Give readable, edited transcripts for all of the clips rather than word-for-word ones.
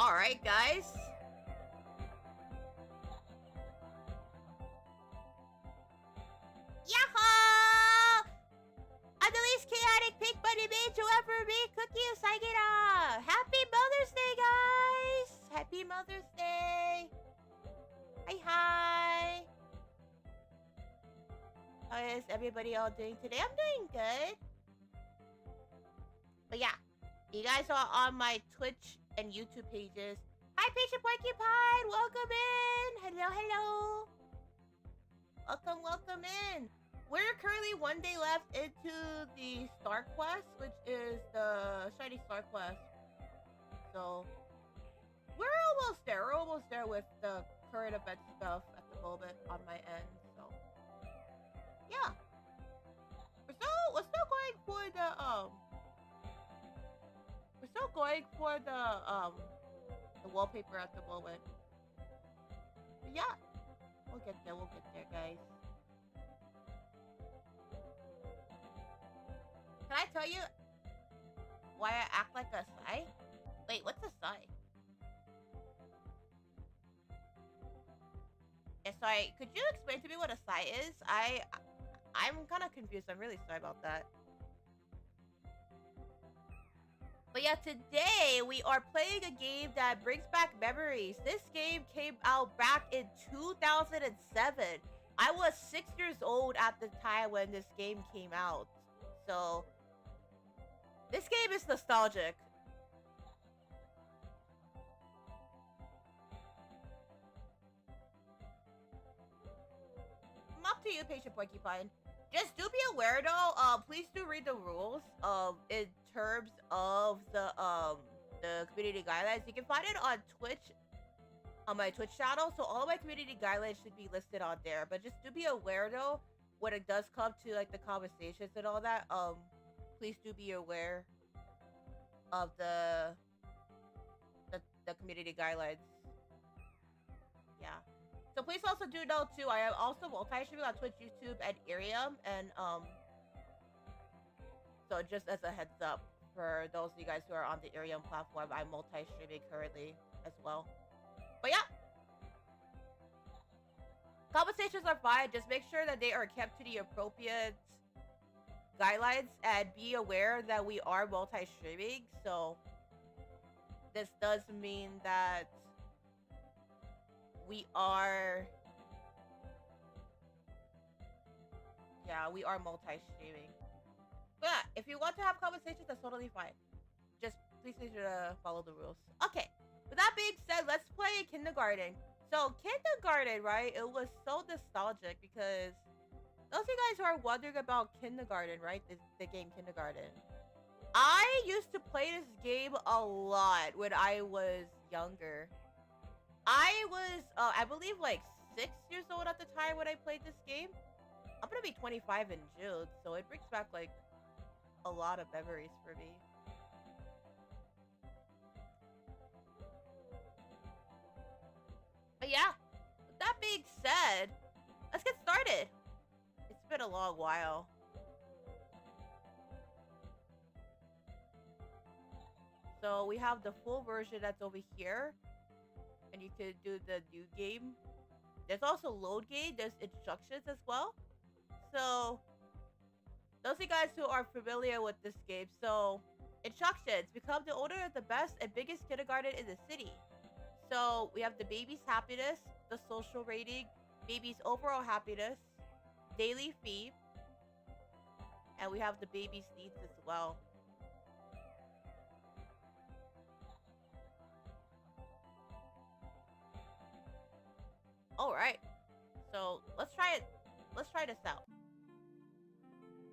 Alright, guys. Yahoo! I'm the least chaotic pig bunny mage to ever be Cooky Usagida! Happy Mother's Day, guys! Happy Mother's Day! Hi, hi! How is everybody all doing today? I'm doing good. But yeah, you guys are on my Twitch and YouTube pages. Hi, Patient Porcupine! Welcome in! Hello, hello! Welcome in! We're currently one day left into the Star Quest, which is the Shiny Star Quest. So, we're almost there. We're almost there with the current event stuff at the moment on my end. So, yeah. We're still going for the wallpaper at the moment. But yeah, we'll get there, guys. Can I tell you why I act like a Psy? Wait, what's a Psy? Yeah, sorry, could you explain to me what a Psy is? I'm kind of confused. I'm really sorry about that. But yeah, today we are playing a game that brings back memories. This game came out back in 2007. I was 6 years old at the time when this game came out. So, this game is nostalgic. I'm up to you, Patient Porcupine. Just do be aware though, please do read the rules in terms of the community guidelines. You can find it on Twitch, on my Twitch channel, so all of my community guidelines should be listed on there. But just do be aware though, when it does come to like the conversations and all that, please do be aware of the community guidelines. Yeah. So please also do know too, I am also multi-streaming on Twitch, YouTube, and Irium, and so just as a heads up for those of you guys who are on the Irium platform, I'm multi-streaming currently as well. But yeah, conversations are fine. Just make sure that they are kept to the appropriate guidelines and be aware that we are multi-streaming. So this does mean that we are multi-streaming. But yeah, if you want to have conversations, that's totally fine. Just please make sure to follow the rules. Okay, with that being said, let's play kindergarten. So kindergarten, right? It was so nostalgic because those of you guys who are wondering about kindergarten, right? The game kindergarten. I used to play this game a lot when I was younger. I was, I believe, like 6 years old at the time when I played this game. I'm gonna be 25 in June, so it brings back like a lot of memories for me. But yeah, with that being said, let's get started. It's been a long while. So we have the full version that's over here. And you could do the new game. There's also load game. There's instructions as well. So, those of you guys who are familiar with this game. So, instructions. Become the owner of the best and biggest kindergarten in the city. So, we have the baby's happiness, the social rating, baby's overall happiness, daily fee, and we have the baby's needs as well. All right. So let's try it. Let's try this out.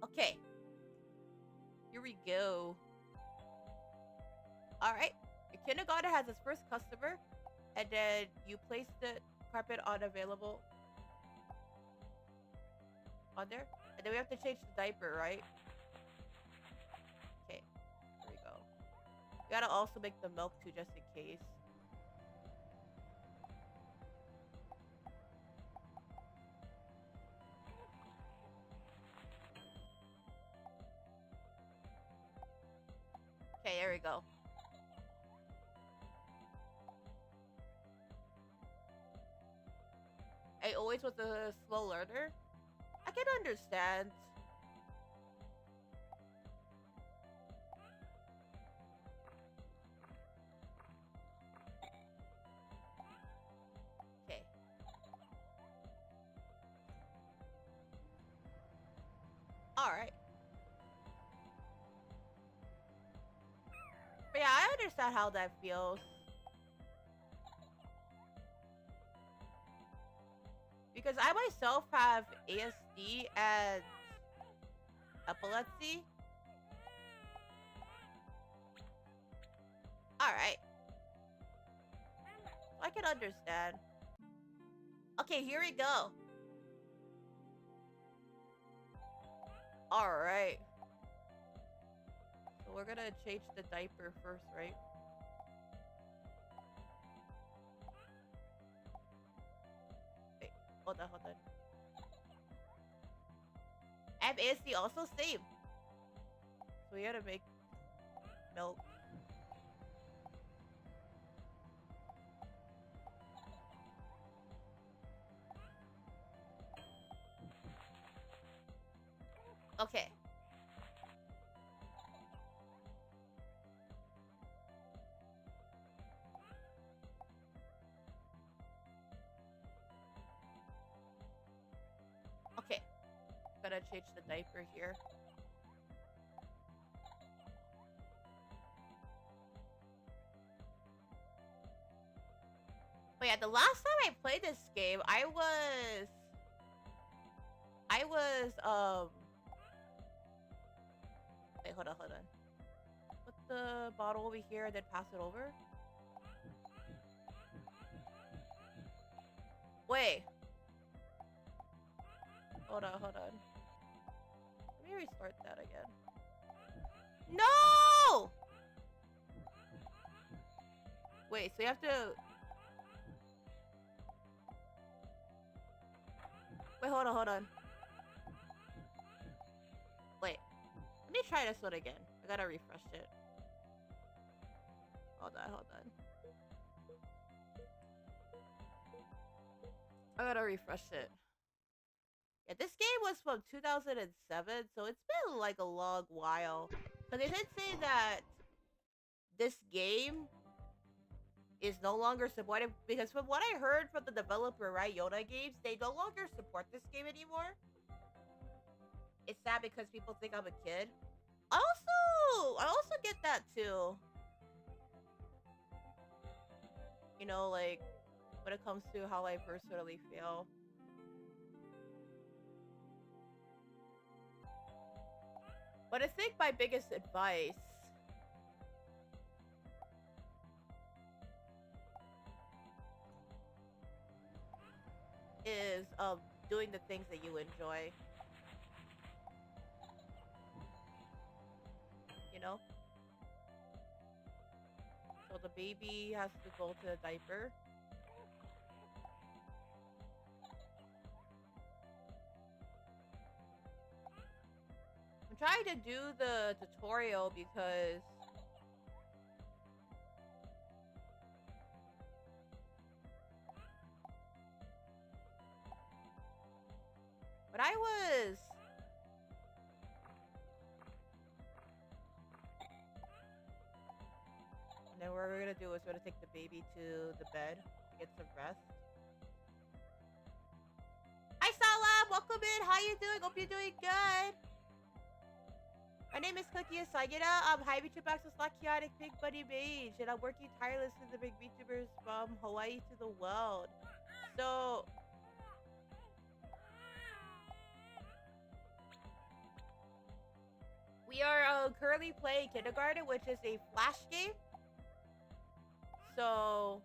Okay. Here we go. All right. Your kindergarten has its first customer, and then you place the carpet unavailable on there, and then we have to change the diaper, right? Okay. Here we go. We gotta also make the milk too, just in case. Okay, there we go. always was a slow learner. I can understand. Okay. Alright. But yeah, I understand how that feels. Because I myself have ASD and epilepsy. Alright. I can understand. Okay, here we go. Alright. So we're gonna change the diaper first, right? Wait, hold on. FASD also same. So we gotta make milk. Okay. Okay. Gotta change the diaper here. But yeah, the last time I played this game, I was wait, hold on. Put the bottle over here and then pass it over. Wait. Hold on. Let me restart that again. No! Wait, so you have to... Wait, hold on. Wait. Let me try this one again. I gotta refresh it. Hold on. I gotta refresh it. Yeah, this game was from 2007, so it's been like a long while. But they did say that this game is no longer supported because from what I heard from the developer, right, Yoda Games, they no longer support this game anymore. It's sad because people think I'm a kid. I also get that too. You know, like when it comes to how I personally feel. But I think my biggest advice is doing the things that you enjoy. You know? So the baby has to go to the diaper. I'm trying to do the tutorial because when I was and then what we're gonna do is we're gonna take the baby to the bed to get some rest. Hi Salam, welcome in. How you doing? Hope you're doing good. My name is Cooky Usagida. Hi VTuber slash chaotic big buddy mage, and I'm working tirelessly with the big VTubers from Hawaii to the world. So we are currently playing Kindergarten, which is a Flash game. So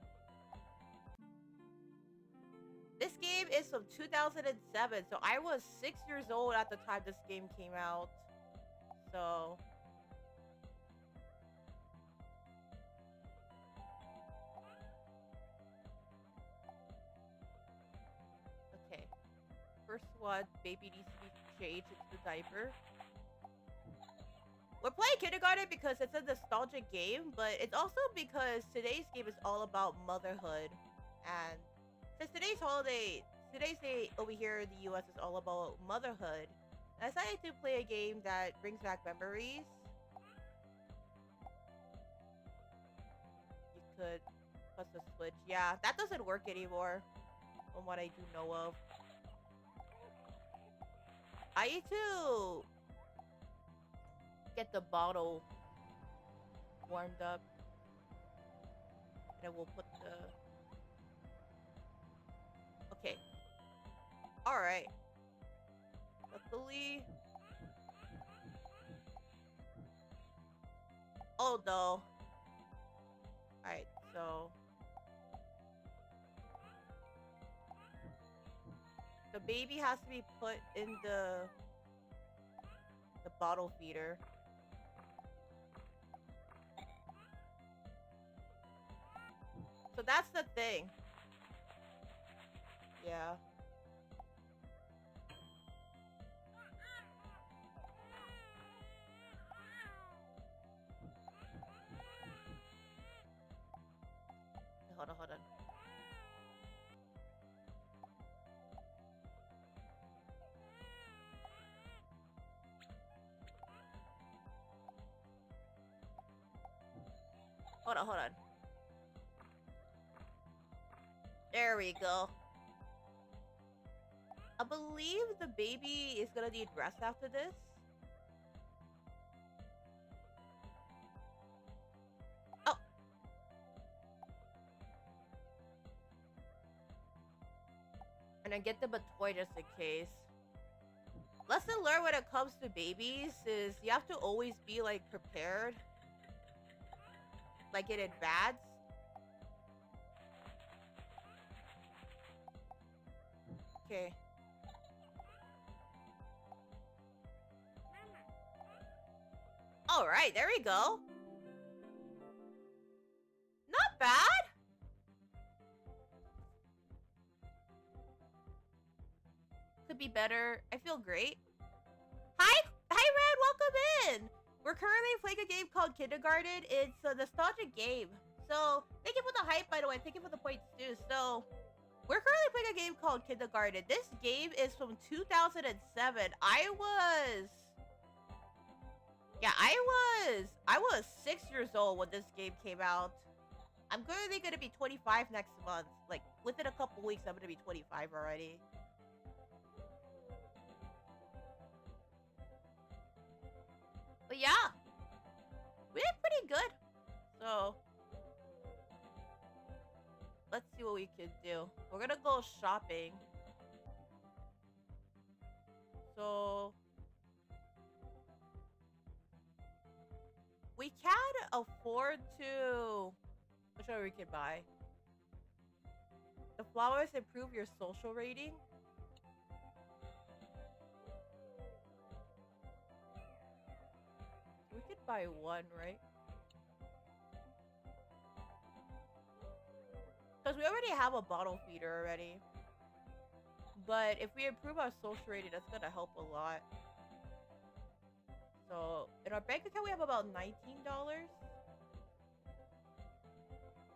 this game is from 2007. So I was 6 years old at the time this game came out. So okay. First one, baby needs to be changed into the diaper. We're playing Kindergarten because it's a nostalgic game, but it's also because today's game is all about motherhood. And since today's holiday today's day over here in the US is all about motherhood. I decided to play a game that brings back memories. You could press the switch. Yeah, that doesn't work anymore from what I do know of. I need to get the bottle warmed up. And then we'll put the... Okay. Alright. Luckily... Oh no. Alright, so... The baby has to be put in the bottle feeder. So that's the thing. Yeah. Hold on, hold on. Hold on, hold on. There we go. I believe the baby is gonna need rest after this. Oh. And then get them a toy just in case. Lesson learned when it comes to babies is you have to always be like prepared. Like in advance. Okay. Alright, there we go. Not bad. Could be better. I feel great. Hi, Red, welcome in. We're currently playing a game called Kindergarten. It's a nostalgic game. So, thank you for the hype, by the way. Thank you for the points, too. So, we're currently playing a game called Kindergarten. This game is from 2007. I was 6 years old when this game came out. I'm currently gonna be 25 next month. Like, within a couple weeks, I'm gonna be 25 already. But yeah, we did pretty good. So, let's see what we can do. We're gonna go shopping. So, we can afford to... Which one we can buy? The flowers improve your social rating. We could buy one, right? Because we already have a bottle feeder already. But if we improve our social rating, that's gonna help a lot. So, in our bank account, we have about $19.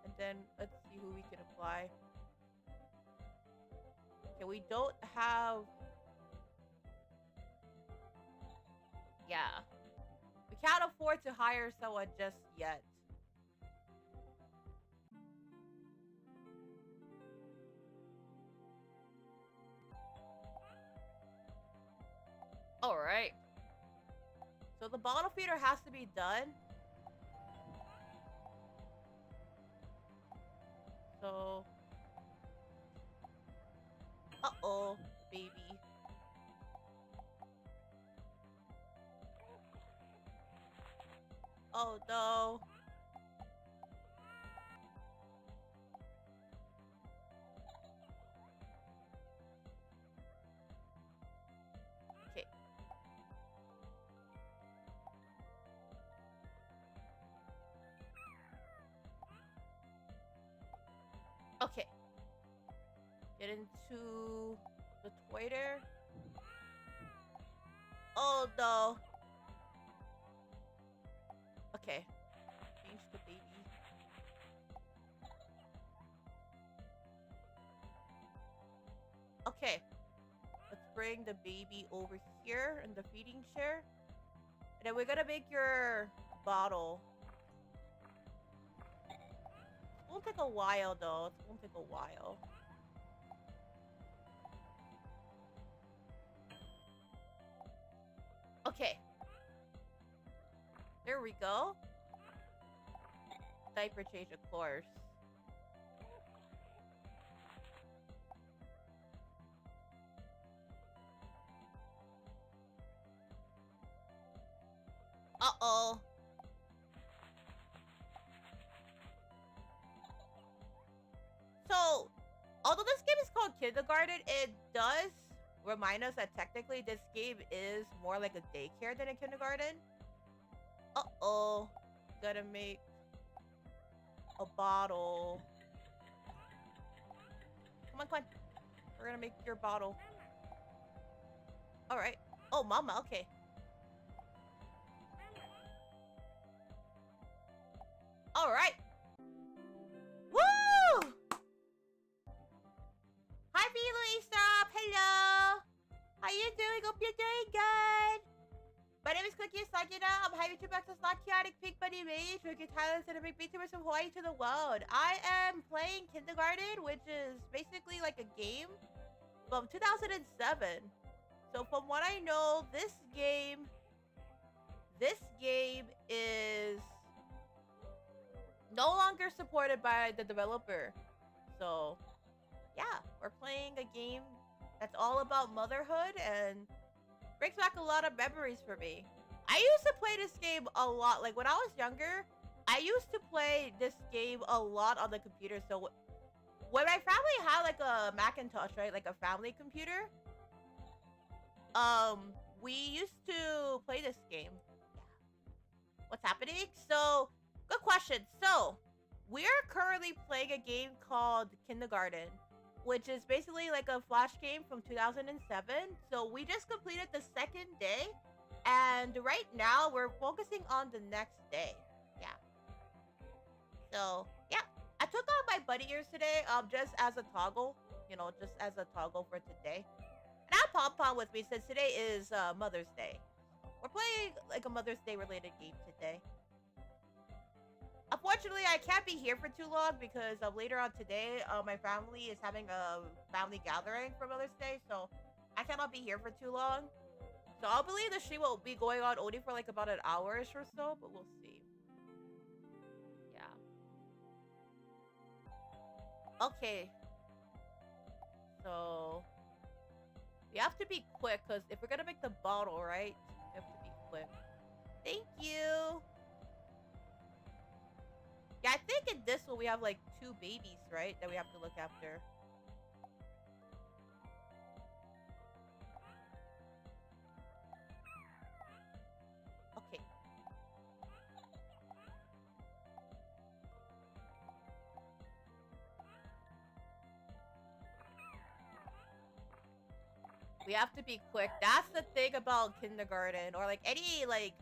And then, let's see who we can apply. Okay, we don't have... Yeah. We can't afford to hire someone just yet. Alright. So the bottle feeder has to be done. So... Uh-oh, baby. Oh no. Okay. Okay. Get into the Twitter. Oh no. Okay. Change the baby. Okay. Let's bring the baby over here in the feeding chair. And then we're gonna make your bottle. It won't take a while though. It won't take a while. Okay. There we go. Diaper change, of course. Uh-oh. So, although this game is called Kindergarten, it does remind us that technically this game is more like a daycare than a kindergarten. Uh-oh. Gotta make a bottle. Come on, come on. We're gonna make your bottle. Alright. Oh, mama, okay. Alright. Woo! Hi, Felisa. Hello. How you doing? Hope you're doing good. My name is Cooky Usagida. I'm a VTuber access not chaotic pink bunny mage who gets talents and bring VTubers from Hawaii to the world. I am playing Kindergarten, which is basically like a game from 2007. So from what I know, this game is no longer supported by the developer. So yeah, we're playing a game that's all about motherhood and brings back a lot of memories for me. I used to play this game a lot. Like when I was younger, I used to play this game a lot on the computer. So when my family had like a Macintosh, right? Like a family computer, we used to play this game. Yeah. What's happening? So, good question. So, we are currently playing a game called Kindergarten, which is basically like a flash game from 2007. So we just completed the second day, and right now we're focusing on the next day. Yeah. So yeah, I took out my bunny ears today, just as a toggle, just as a toggle for today. And I have Pom Pom with me since today is Mother's Day. We're playing like a Mother's Day related game today. Unfortunately, I can't be here for too long because later on today, my family is having a family gathering for Mother's Day, so I cannot be here for too long. So I'll believe the stream will be going on only for like about an hour-ish or so, but we'll see. Yeah. Okay. So we have to be quick because if we're gonna make the bottle, right? We have to be quick. Thank you. Yeah, I think in this one we have like 2 babies, right? That we have to look after. Okay. We have to be quick. That's the thing about kindergarten or like any like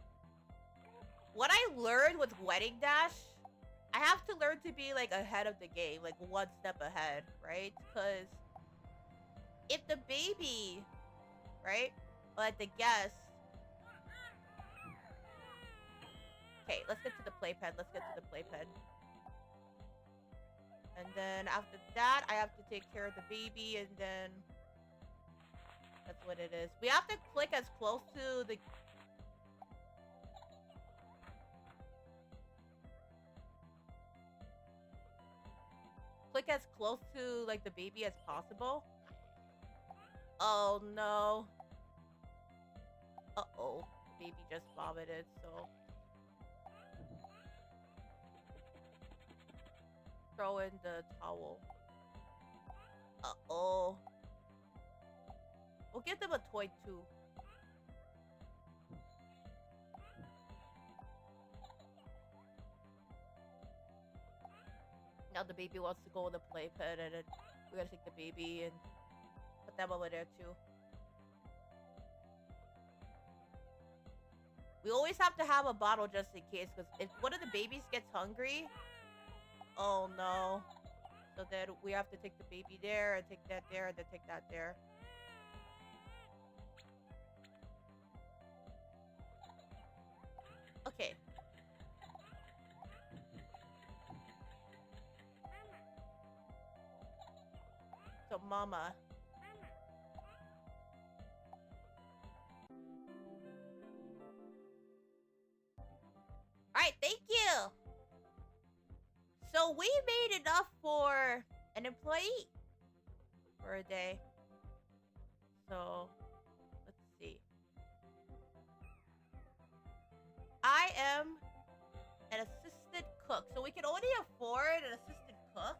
what I learned with Wedding Dash. I have to learn to be like ahead of the game, like one step ahead, right? Because if the baby, right, or like the guest. Okay, let's get to the playpen. Let's get to the playpen. And then after that, I have to take care of the baby, and then that's what it is. We have to click as close to the. Click as close to like the baby as possible. Oh no. Uh-oh. The baby just vomited, so throw in the towel. Uh-oh. We'll give them a toy too. Now the baby wants to go in the playpen, and then we're gonna take the baby and put them over there too. We always have to have a bottle just in case, because if one of the babies gets hungry, oh no. So then we have to take the baby there and take that there and then take that there. Okay. So, Mama. Alright, thank you! So, we made enough for an employee for a day. So, let's see. I am an assistant cook. So, we can only afford an assistant cook.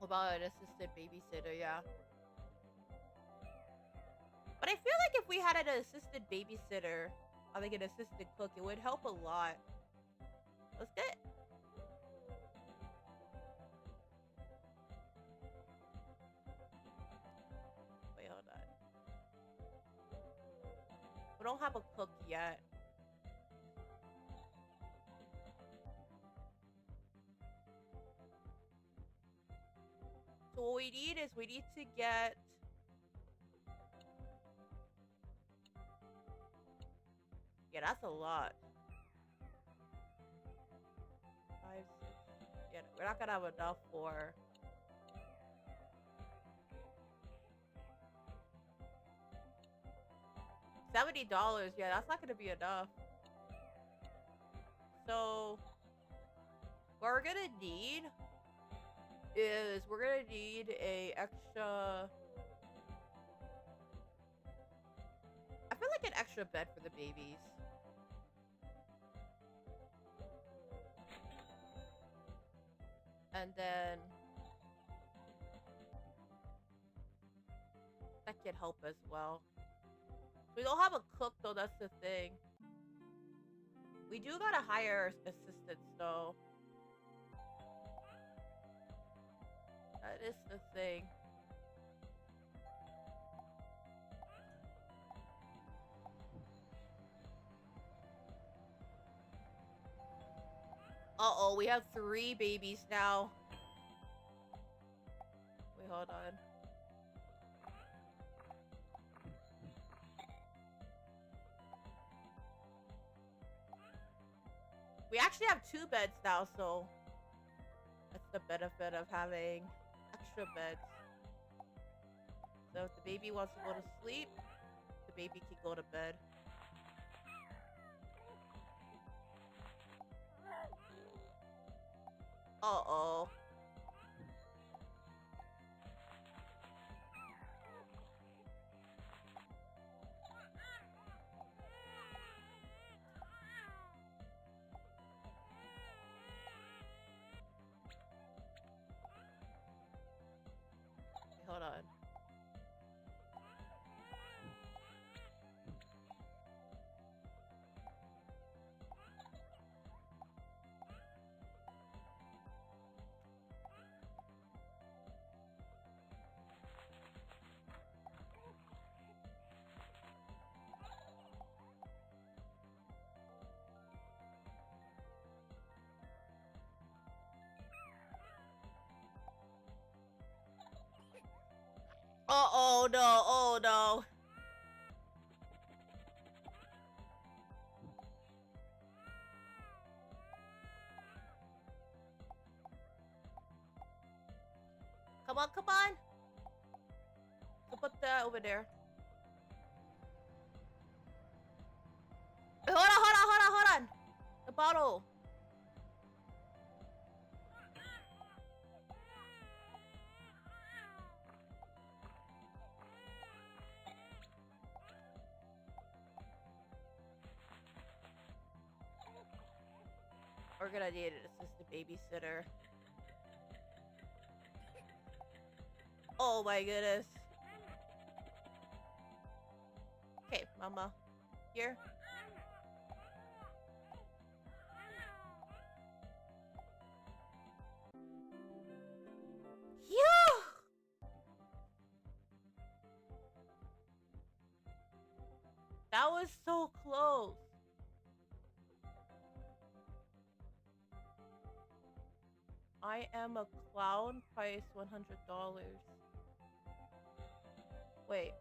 About an assistant babysitter, yeah. But I feel like if we had an assistant babysitter, I think an assistant cook, it would help a lot. Let's get it. Wait, hold on. We don't have a cook yet. So what we need is we need to get... Yeah, that's a lot. 5, 6... Yeah, we're not gonna have enough for... $70. Yeah, that's not gonna be enough. So... what we're gonna need... is we're gonna need a extra... I feel like an extra bed for the babies. And then... that can help as well. We don't have a cook though, that's the thing. We do gotta hire assistants though. That is the thing. Uh-oh, we have 3 babies now. Wait, hold on. We actually have 2 beds now, so that's the benefit of having extra beds. So if the baby wants to go to sleep, the baby can go to bed. Uh-oh. Hold on. Oh no, oh no. Come on, come on. I'll put that over there. Hold on, hold on, hold on, hold on. The bottle. We're gonna need an assistant babysitter. Oh my goodness. Okay, Mama. Here. Phew! That was so close. I am a clown, price $100. Wait.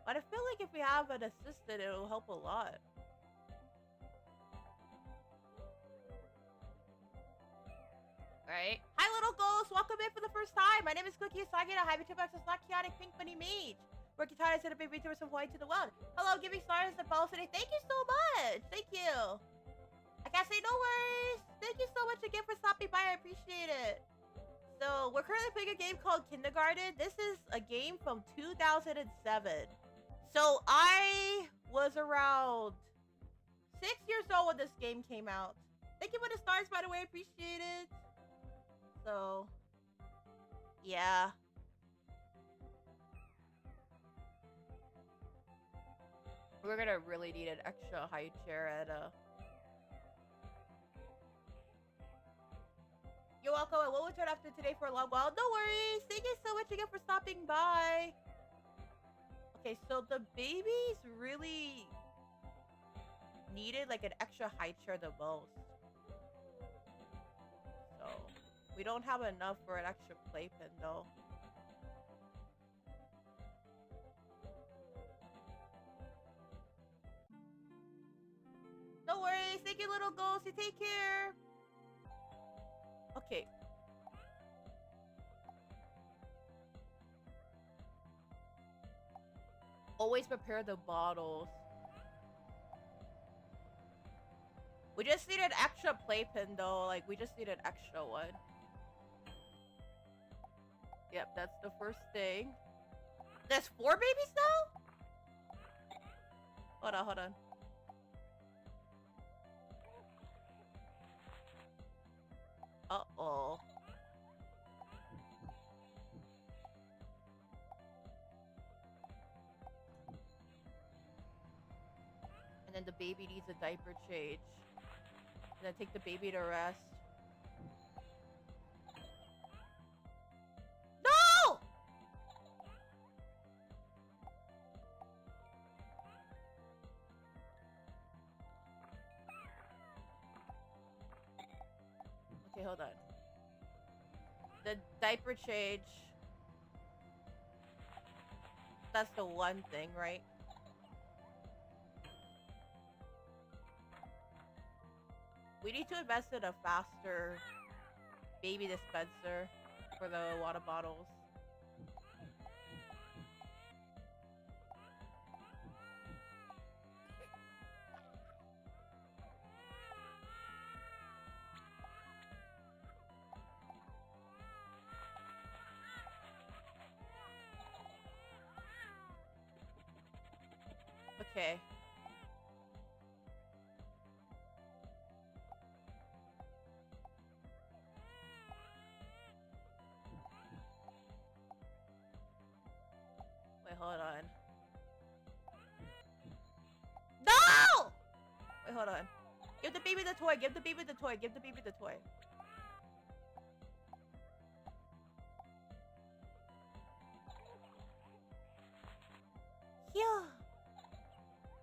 But I feel like if we have an assistant, it'll help a lot. Right? Hi, little ghost! Welcome in for the first time! My name is Cooky Usagida. Hi, VTuber, a slack chaotic pink bunny mage. Working hard to the big VTuber some point to the world. Hello, giving stars and follow today. Thank you so much! Thank you! I can't say no worries! Thank you so much again for stopping by. I appreciate it. So, we're currently playing a game called Kindergarten. This is a game from 2007. So, I was around 6 years old when this game came out. Thank you for the stars, by the way. Appreciate it. So, yeah. We're gonna really need an extra high chair at You're welcome, and we'll return after today for a long while. No worries. Thank you so much again for stopping by. Okay, so the babies really needed like an extra high chair the most. So, we don't have enough for an extra playpen though. No worries. Thank you, little ghost. You take care. Okay. Always prepare the bottles. We just need an extra playpen though. Like, we just need an extra one. Yep, that's the first thing. There's 4 babies now? Hold on, hold on. Uh-oh. And then the baby needs a diaper change. And then take the baby to rest. No! Okay, hold on. The diaper change. That's the one thing, right? We need to invest in a faster baby dispenser for the water bottles. Okay. Wait, hold on. No! Wait, hold on. Give the baby the toy. Give the baby the toy. Give the baby the toy. Yeah.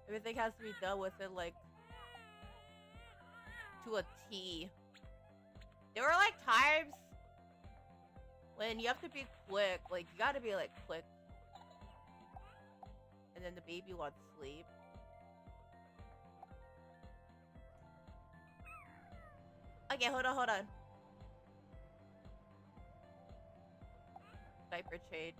Everything has to be done within, like, to a T. There were, like, times when you have to be quick. Like, you gotta be, like, quick. And then the baby wants sleep. Okay, hold on, hold on. Diaper change.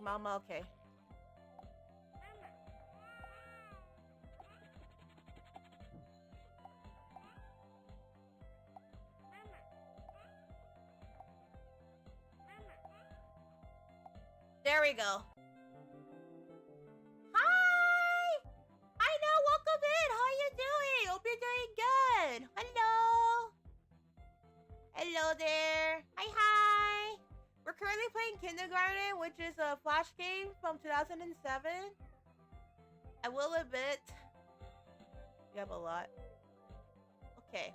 Mama, okay. There we go. Hi! Hi now, welcome in. How you doing? Hope you're doing good. Hello. Hello there. Hi, hi. We're currently playing Kindergarten, which is a Flash game from 2007. I will admit, we have a lot. Okay.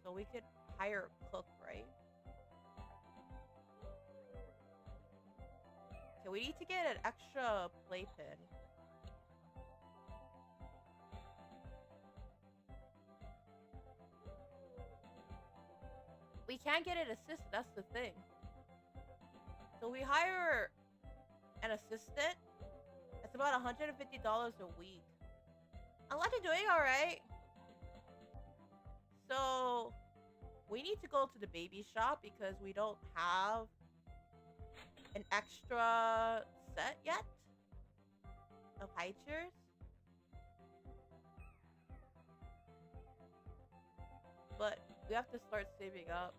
So we could hire a cook, right? Okay, we need to get an extra playpen. We can't get an assistant, that's the thing. So we hire an assistant. That's about $150 a week. Elijah doing alright. So we need to go to the baby shop because we don't have an extra set yet of high chairs. But we have to start saving up.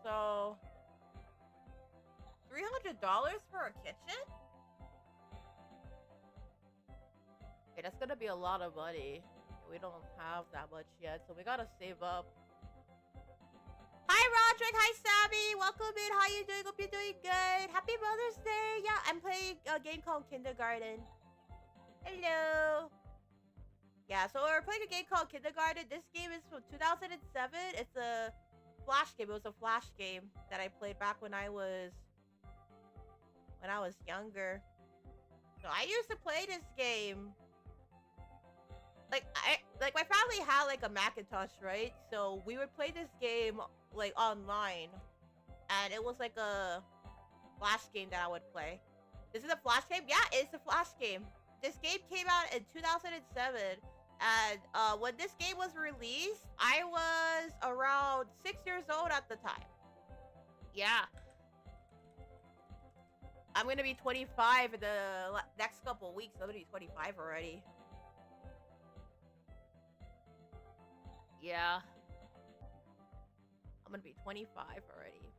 So $300 for a kitchen? Hey, that's gonna be a lot of money. We don't have that much yet, so we gotta save up. Hi Roderick, hi Sammy, welcome in. How you doing? Hope you're doing good. Happy Mother's Day. Yeah, I'm playing a game called Kindergarten. Hello. Yeah, so we're playing a game called Kindergarten. This game is from 2007. It's a flash game. It was a flash game that I played back when I was younger. So I used to play this game. Like my family had like a Macintosh, right? So we would play this game like online, and it was like a flash game that I would play. This is a flash game? Yeah, it's a flash game. This game came out in 2007, and when this game was released, I was around 6 years old at the time. Yeah. I'm gonna be 25 in the next couple weeks. I'm gonna be 25 already. Yeah. I'm gonna be 25 already.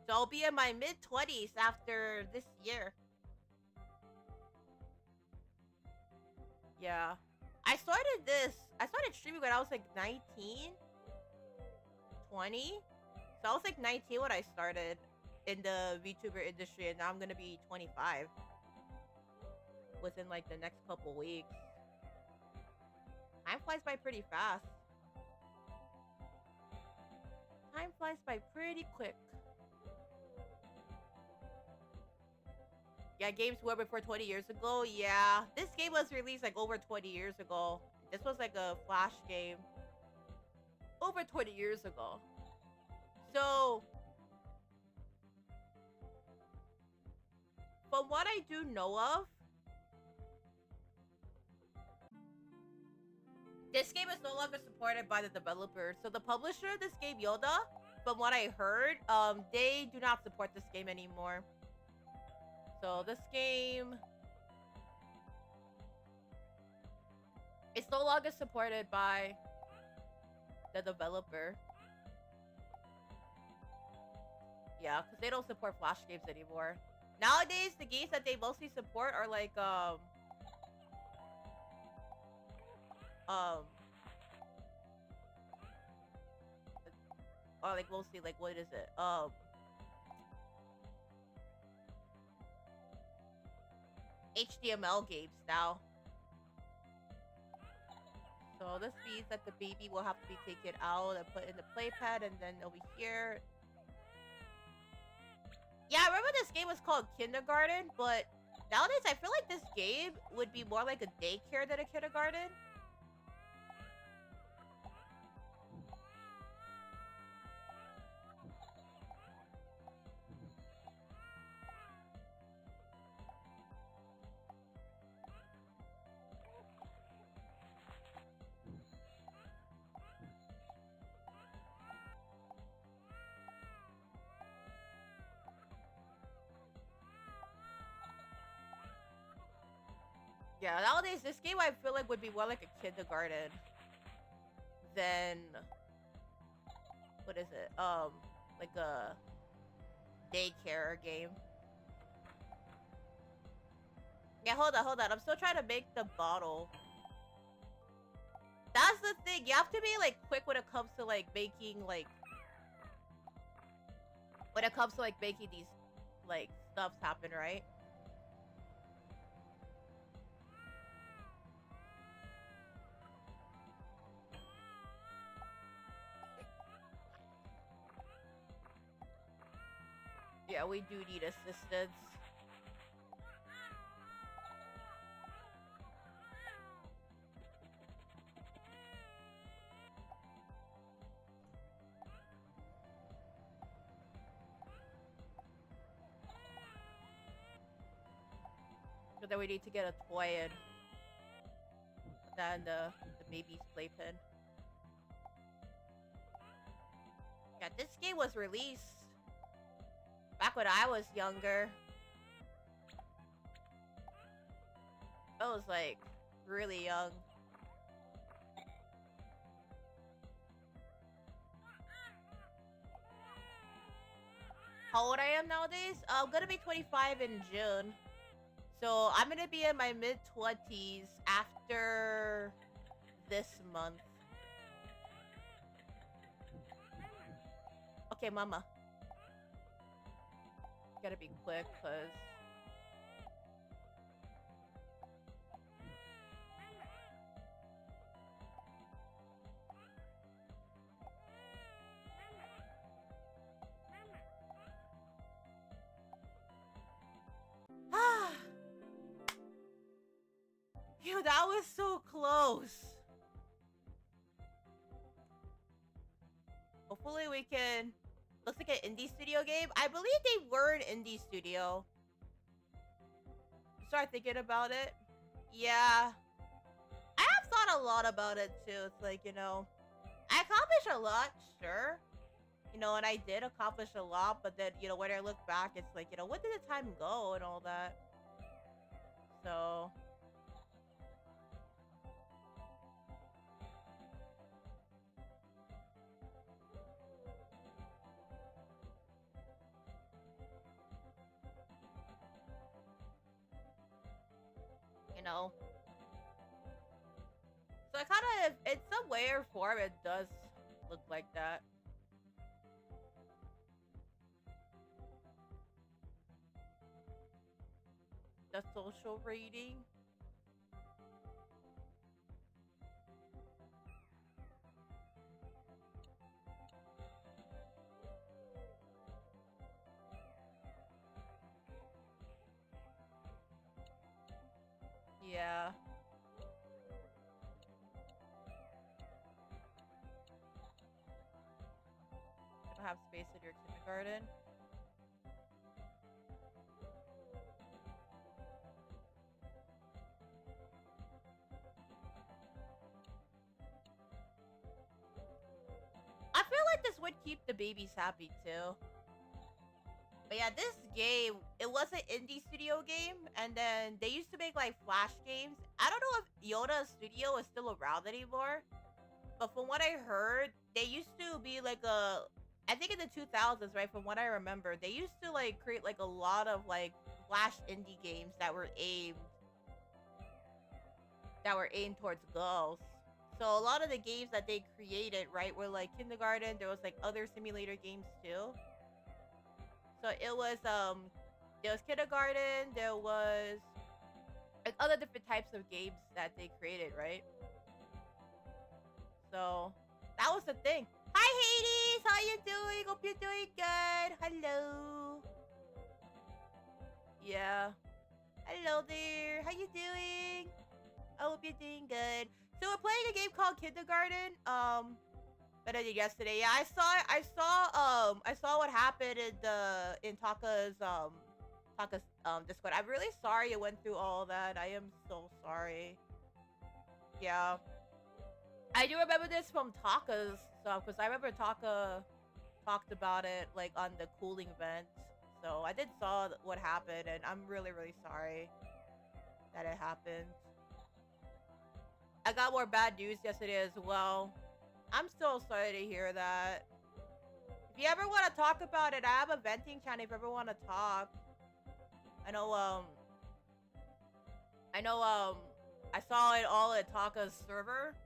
So I'll be in my mid-20s after this year. Yeah. I started streaming when I was like 19, 20. So I was like 19 when I started in the VTuber industry, and now I'm gonna be 25 within like the next couple weeks. Time flies by pretty fast. Time flies by pretty quick. Yeah, games were before 20 years ago. Yeah, this game was released like over 20 years ago. This was like a flash game over 20 years ago. So, from what I do know of, this game is no longer supported by the developers. So the publisher of this game, Yoda, from what I heard, they do not support this game anymore. So this game is no longer supported by the developer. Yeah, because they don't support flash games anymore. Nowadays, the games that they mostly support are like, or like mostly like, what is it? HTML games now. So this means that the baby will have to be taken out and put in the playpad, and then over here. Yeah, I remember this game was called Kindergarten, but nowadays I feel like this game would be more like a daycare than a kindergarten. Yeah, nowadays this game I feel like would be more like a kindergarten than, what is it? Like a daycare game. Yeah, hold on. I'm still trying to make the bottle. That's the thing. You have to be like quick when it comes to like making like when it comes to like making these like stuffs happen, right? Yeah, we do need assistance. So then we need to get a toy and then the baby's playpen. Yeah, this game was released back when I was younger. I was like really young. How old I am nowadays? I'm gonna be 25 in June. So I'm gonna be in my mid-20s after this month. Okay, mama. Gotta be quick, cause Yo, that was so close. Hopefully we can... Looks like an indie studio game. I believe they were an indie studio. Start thinking about it. Yeah. I have thought a lot about it too. It's like, you know, I accomplished a lot, sure. You know, and I did accomplish a lot, but then, you know, when I look back, it's like, you know, when did the time go and all that? So... You know. So it kind of, in some way or form, it does look like that. The social rating. Yeah. You don't have space in your kindergarten. I feel like this would keep the babies happy too. But yeah, this game, it was an indie studio game, and then they used to make like Flash games. I don't know if Yoda Studio is still around anymore, but from what I heard, they used to be like I think in the 2000s, right? From what I remember, they used to like create like a lot of like Flash indie games that were aimed towards girls. So a lot of the games that they created, right, were like kindergarten. There was like other simulator games too. So there was kindergarten, there was like other different types of games that they created, right? So that was the thing. Hi Hades, how you doing? Hope you're doing good. Hello. Yeah. Hello there. How you doing? I hope you're doing good. So we're playing a game called Kindergarten. But I did yesterday. Yeah, I saw what happened in Taka's Discord. I'm really sorry it went through all that. I am so sorry. Yeah. I do remember this from Taka's stuff because I remember Taka talked about it like on the cooling event. So I did saw what happened, and I'm really sorry that it happened. I got more bad news yesterday as well. I'm so sorry to hear that. If you ever want to talk about it, I have a venting channel if you ever want to talk. I know I saw it all at Taka's server,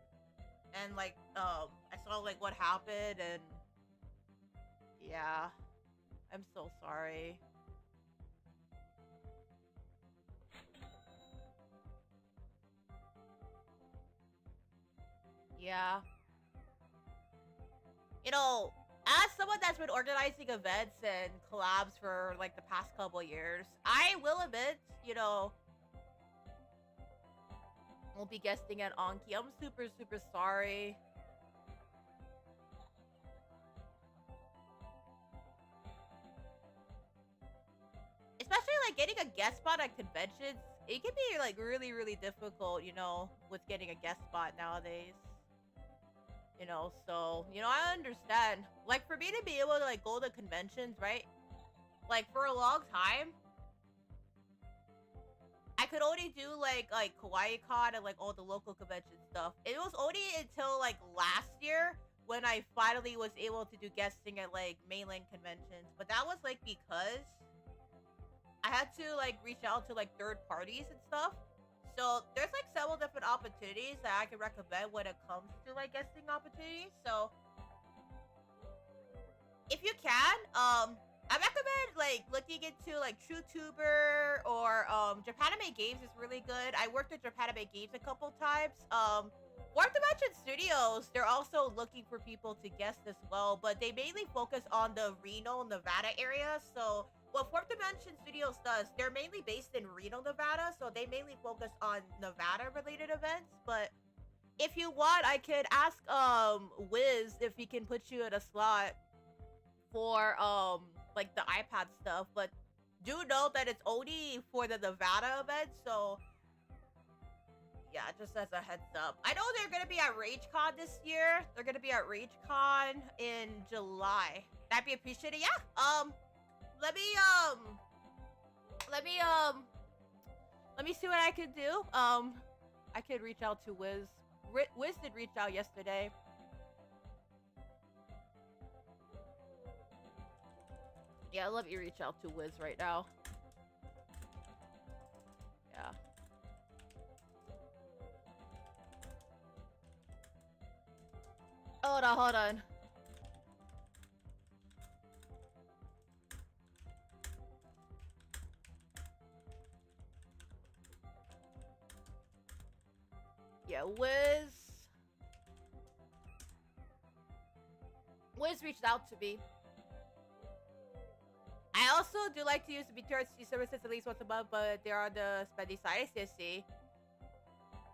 and I saw like what happened, and yeah, I'm so sorry. Yeah. You know, as someone that's been organizing events and collabs for like the past couple years, I will admit, you know, won't be guesting at Anki. I'm super, super sorry. Especially like getting a guest spot at conventions, it can be like really, really difficult, you know, with getting a guest spot nowadays. You know, so you know, I understand. Like for me to be able to like go to conventions, right? Like for a long time, I could only do like Kawaii Con and like all the local convention stuff. It was only until like last year when I finally was able to do guesting at like mainland conventions. But that was like because I had to like reach out to like third parties and stuff. So there's like several different opportunities that I can recommend when it comes to like guesting opportunities. So if you can, I recommend like looking into like TrueTuber or Japanime Games is really good. I worked at Japanime Games a couple times. Fourth Dimension Studios, they're also looking for people to guest as well, but they mainly focus on the Reno, Nevada area. So what Fourth Dimension Studios does, they're mainly based in Reno, Nevada, so they mainly focus on Nevada related events. But if you want, I could ask Wiz if he can put you in a slot for like the iPad stuff, but do note that it's only for the Nevada event, so yeah, just as a heads up. I know they're gonna be at RageCon this year. They're gonna be at RageCon in July. That'd be appreciated. Yeah. Let me let me let me see what I could do. I could reach out to Wiz. Wiz did reach out yesterday. Yeah, let me reach out to Wiz right now. Yeah. Hold on, hold on. Yeah, Wiz reached out to me. I also do like to use the BTRC services at least once a month, but they're on the spending side,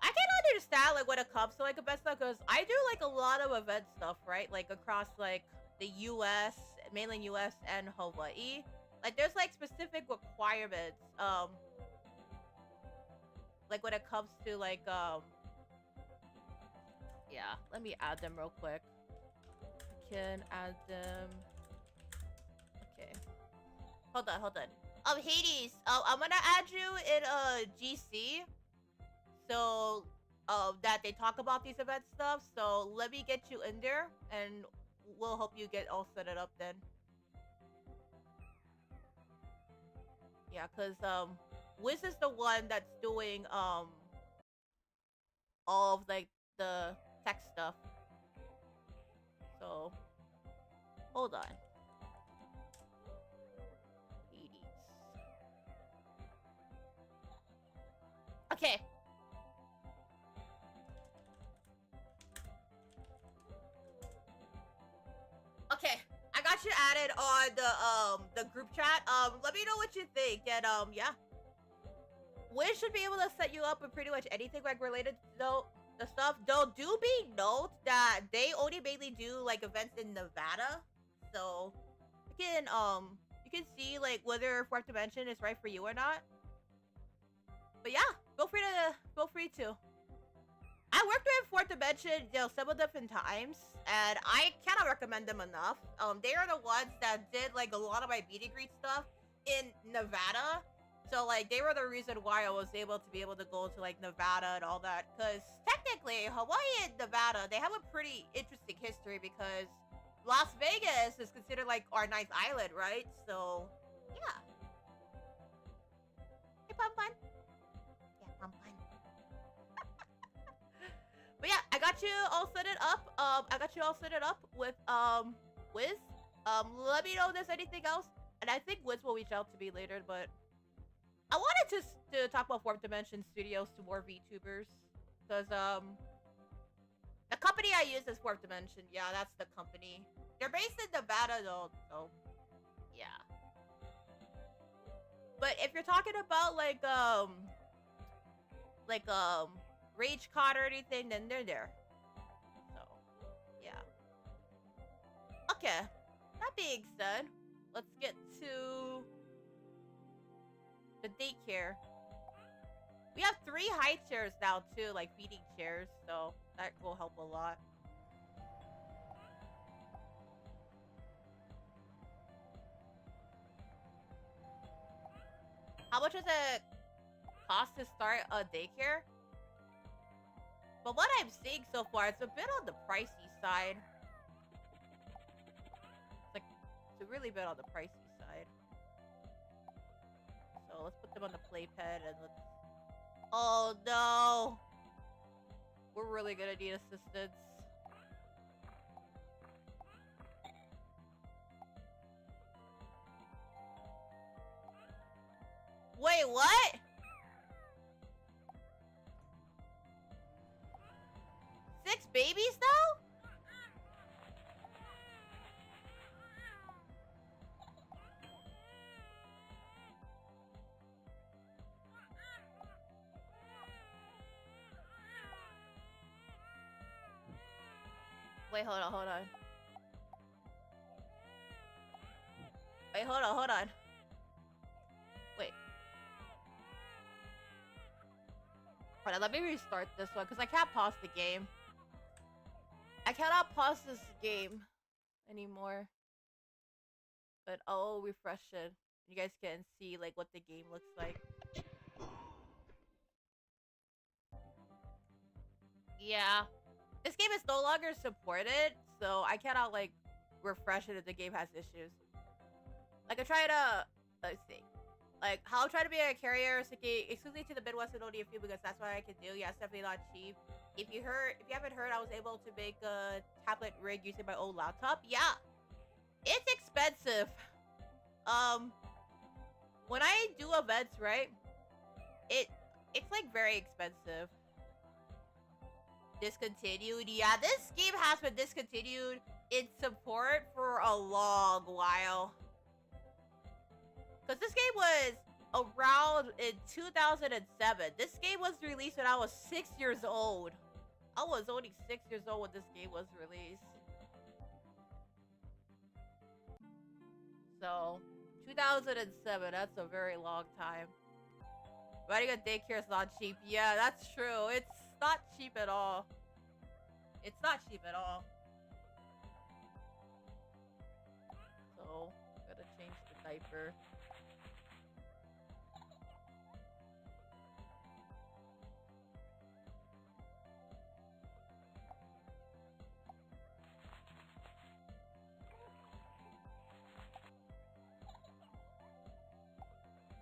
I I can understand like when it comes to like event stuff because I do like a lot of event stuff, right? Like across like the US, mainland US and Hawaii. Like there's like specific requirements. Like when it comes to like yeah, let me add them real quick. I can add them. Okay. Hold on, hold on. Hades, I'm gonna add you in GC so that they talk about these event stuff. So let me get you in there and we'll help you get all set it up then. Yeah, cause Wiz is the one that's doing all of like the tech stuff. So hold on. Okay. Okay. I got you added on the group chat. Let me know what you think. And yeah. Wiz should be able to set you up with pretty much anything like related to the stuff. Though do be note that they only mainly do like events in Nevada. So you can see like whether Fourth Dimension is right for you or not. But yeah, feel free to. I worked with Fourth Dimension, you know, several different times, and I cannot recommend them enough. They are the ones that did like a lot of my meet and greet stuff in Nevada. So like they were the reason why I was able to go to like Nevada and all that. Cause technically Hawaii and Nevada, they have a pretty interesting history because Las Vegas is considered like our ninth island, right? So yeah. Hey, Pum Pum. Yeah, Pum Pum. But yeah, I got you all set it up. I got you all set it up with Wiz. Let me know if there's anything else. And I think Wiz will reach out to me later, but I wanted to talk about Fourth Dimension Studios to more VTubers. Because, the company I use is Fourth Dimension. Yeah, that's the company. They're based in Nevada, though. So, yeah. But if you're talking about, like, Rage Card or anything, then they're there. So, yeah. Okay. That being said, let's get to the daycare. We have 3 high chairs now, too, like feeding chairs, so that will help a lot. How much does it cost to start a daycare? But what I'm seeing so far, it's a bit on the pricey side. It's a really bit on the pricey side. So let's put them on the playpen and let's... Oh no! We're really gonna need assistance. Wait, what? Six babies now? Wait, hold on. Wait, hold on. Wait. Hold on, let me restart this one, because I can't pause the game. I cannot pause this game anymore. But I'll refresh it. You guys can see, like, what the game looks like. Yeah. This game is no longer supported, so I cannot, like, refresh it if the game has issues. Like, I try to... Let's see. Like, how try to be a carrier exclusively to the Midwest and only a few, because that's what I can do. Yeah, it's definitely not cheap. If you haven't heard, I was able to make a tablet rig using my old laptop. Yeah. It's expensive. When I do events, right? It's like very expensive. Discontinued. Yeah, this game has been discontinued in support for a long while. Because this game was around in 2007. This game was released when I was 6 years old. I was only 6 years old when this game was released. So, 2007, that's a very long time. Running a daycare is not cheap. Yeah, that's true. It's not cheap at all. It's not cheap at all. So, gotta change the diaper.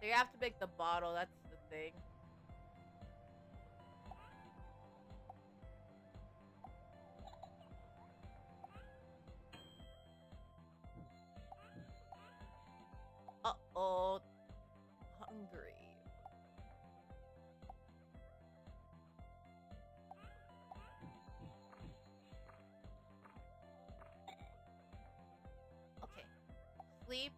You have to make the bottle, that's the thing. Uh-oh. Hungry. Okay. Sleep.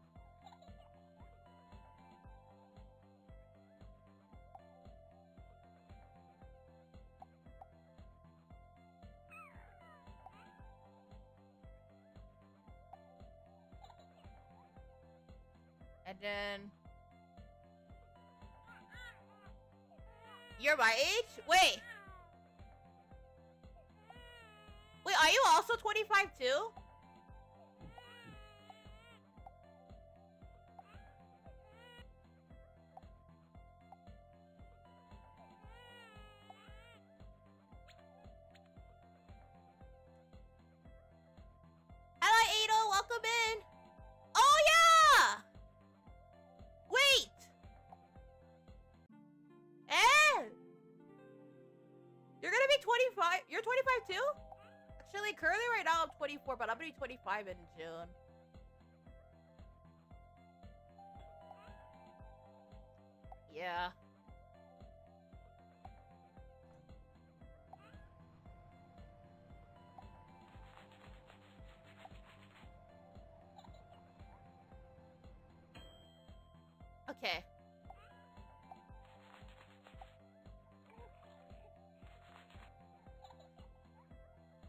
And then... You're my age? Wait! Wait, are you also 25 too? Hello, Ado, welcome in! Oh, yeah! Wait! You're gonna be 25? You're 25 too? Actually, currently right now I'm 24, but I'm gonna be 25 in June. Yeah. Okay.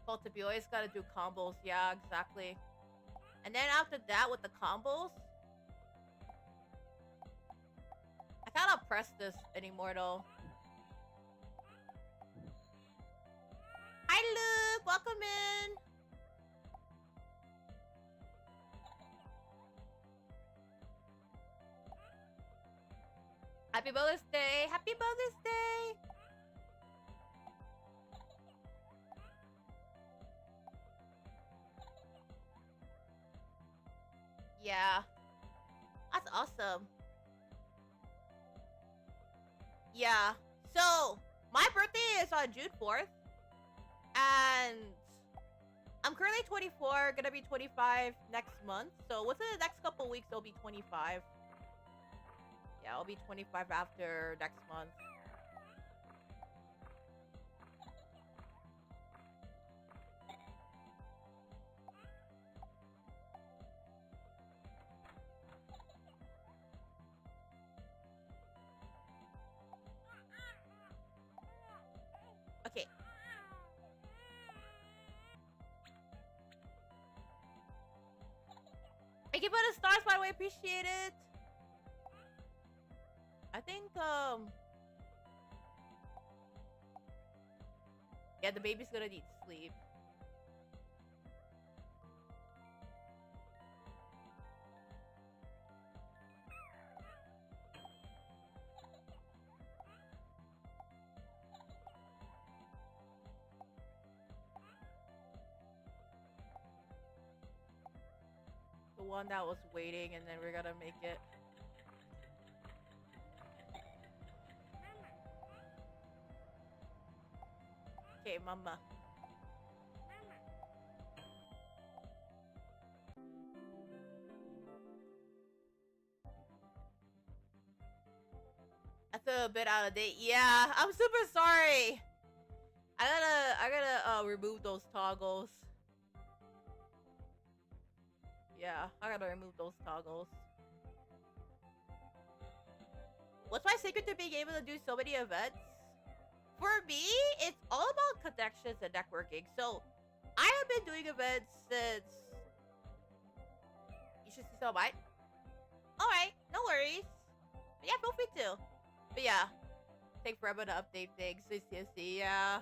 Well, to be always gotta do combos. Yeah, exactly. And then after that, with the combos, I cannot press this anymore though. Hi, Luke. Welcome in. Happy Mother's Day. Happy Mother's Day. Yeah. That's awesome. Yeah. So, my birthday is on June 4th. And I'm currently 24, gonna be 25 next month. So, within the next couple weeks, I'll be 25. Yeah, I'll be 25 after next month. Okay. Thank you for the stars, by the way. Appreciate it. I think, yeah, the baby's gonna need sleep. The one that was waiting, and then we're gonna make it. Okay, mama. That's a bit out of date. Yeah, I'm super sorry. I gotta remove those toggles. Yeah, I gotta remove those toggles. What's my secret to being able to do so many events? For me, it's all about connections and networking. So, I have been doing events since... You should see some of mine. Alright, no worries. But yeah, feel free to. But yeah, take forever to update things. Yeah.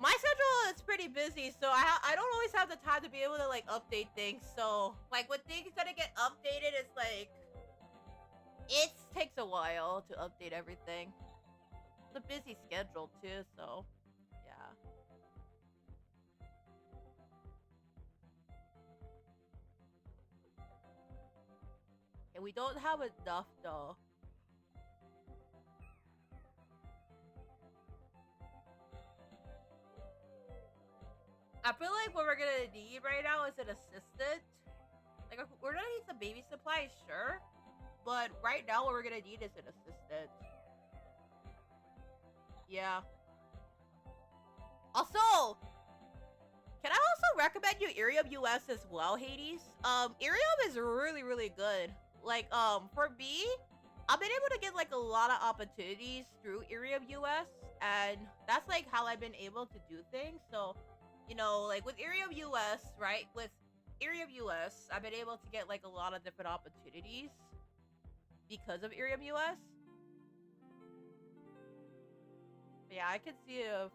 My schedule is pretty busy, so I don't always have the time to be able to like update things. So like when things gotta get updated, it's like it takes a while to update everything. It's a busy schedule too, so yeah. And we don't have enough though. I feel like what we're gonna need right now is an assistant. Like, we're gonna need some baby supplies, sure. But right now, what we're gonna need is an assistant. Yeah. Also, can I also recommend you Irium US as well, Hades? Irium is really, really good. Like, for me, I've been able to get, like, a lot of opportunities through Irium US. And that's, like, how I've been able to do things. So, you know, like, with Irium US, right? With Irium US, I've been able to get, like, a lot of different opportunities because of Irium US. But yeah, I can see if...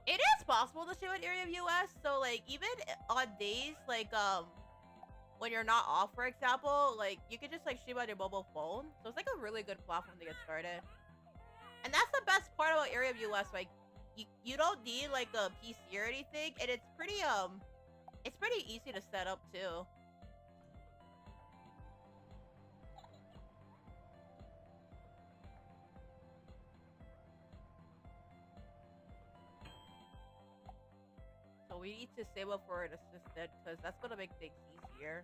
It is possible to stream in Irium US, so, like, even on days, like, when you're not off, for example, like, you can just, like, stream on your mobile phone. So it's, like, a really good platform to get started. And that's the best part about Irium US, like, you don't need, like, a PC or anything, and it's pretty easy to set up, too. So we need to save up for an assistant, because that's gonna make things easier.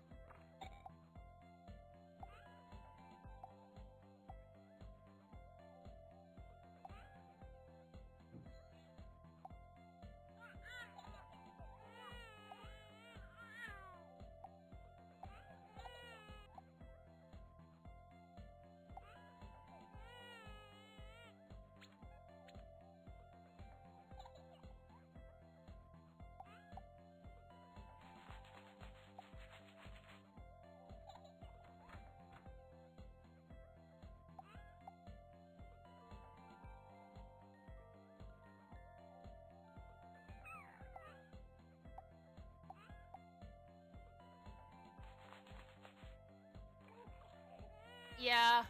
Yeah.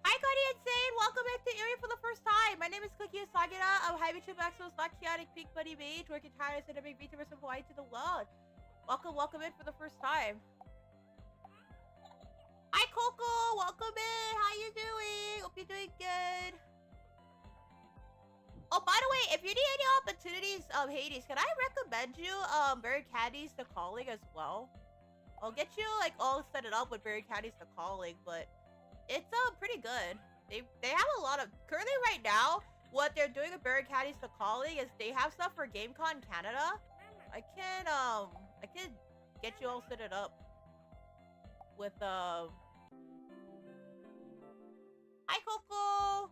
Hi, Guardian Insane! Welcome back to Erie for the first time! My name is Cooky Usagida. I'm a VTuber Maximus, not chaotic peak buddy mage, working tirelessly to make VTubers of Hawaii to the world. Welcome in for the first time. Hi, Coco! Welcome in! How you doing? Hope you're doing good. Oh, by the way, if you need any opportunities, Hades, can I recommend you, Bird Caddies to Calling as well? I'll get you, like, all set it up with Bird Caddies to Calling, but it's, pretty good. They have a lot of, currently right now, what they're doing with Bird Caddies to Calling is they have stuff for GameCon Canada. I can get you all set it up with, Hi, Coco!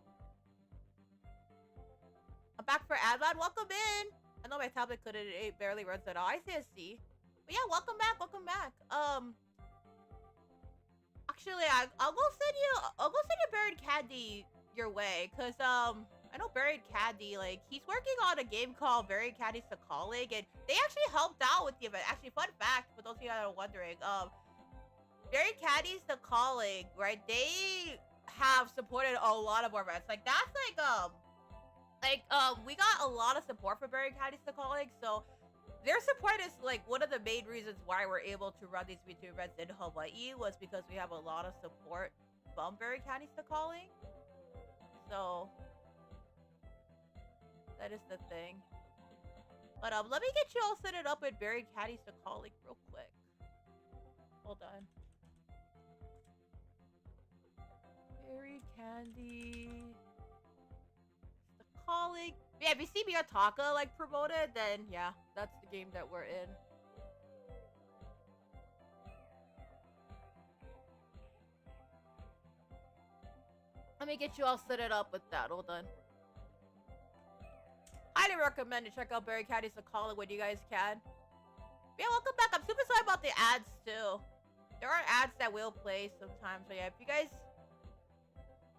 I'm back for Adlad. Welcome in! I know my tablet couldn't, it barely runs at all. I see a C. But yeah, welcome back. Actually, I'll go send you Buried Caddy your way, cause I know Buried Caddy, like, he's working on a game called Buried Caddies to Calling, and they actually helped out with the event. Actually, fun fact, for those of you that are wondering, Buried Caddies to Calling, right? They have supported a lot of our events. Like, that's we got a lot of support for Buried Caddies to Calling, so their support is like one of the main reasons why we're able to run these VTuber events in Hawaii, was because we have a lot of support from Buried Caddies to Calling. So that is the thing. But let me get you all set it up with Buried Caddies to Calling real quick. Hold on. Buried Caddies to Calling. Yeah, if you see Miyataka like promoted, then yeah, that's the game that we're in. Let me get you all set it up with that. Hold on. Highly recommend to check out Buried Caddies to Calling when you guys can. Yeah, welcome back. I'm super sorry about the ads too. There are ads that will play sometimes. So yeah, if you guys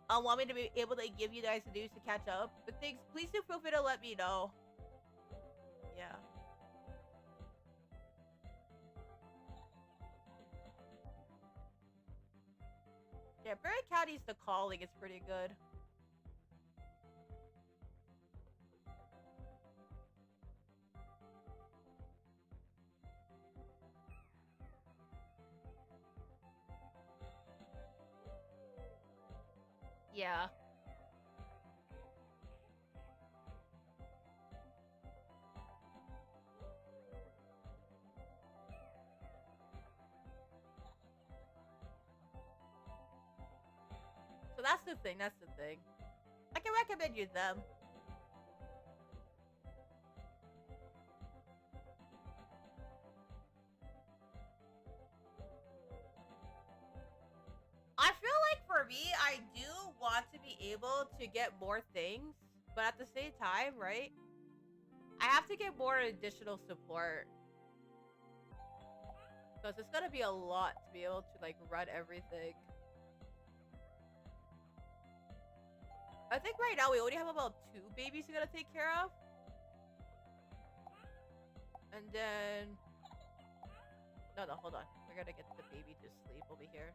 want me to be able to give you guys the news to catch up with things, please do feel free to let me know. Yeah. Yeah, Buried Caddies to Calling is pretty good. Yeah. So that's the thing, I can recommend you them. I feel like for me, I do want to be able to get more things, but at the same time, right? I have to get more additional support. Because it's gonna be a lot to be able to, like, run everything. I think right now we only have about 2 babies we gotta take care of. And then... No, hold on. We're gonna get the baby to sleep over here.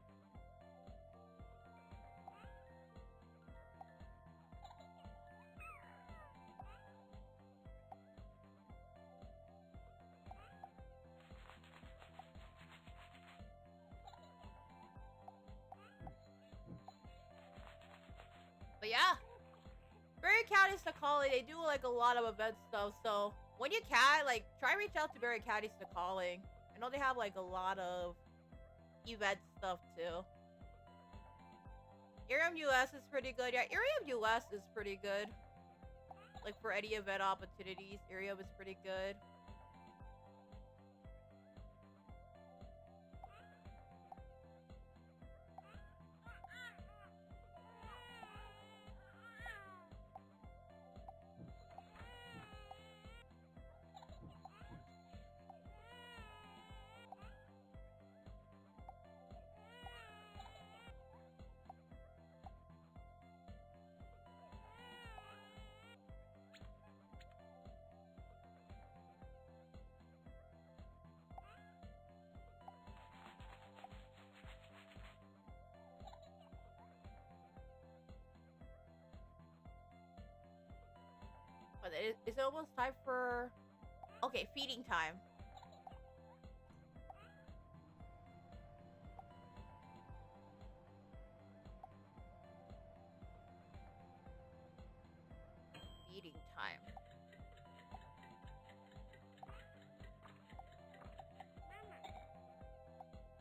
But yeah, Buried Caddies to Calling, they do like a lot of event stuff. So when you can, like, try reach out to Buried Caddies to Calling. I know they have like a lot of event stuff too. Irium US is pretty good. Yeah, Irium US is pretty good. Like for any event opportunities, Irium is pretty good. Is it almost time for... Okay, feeding time. Feeding time.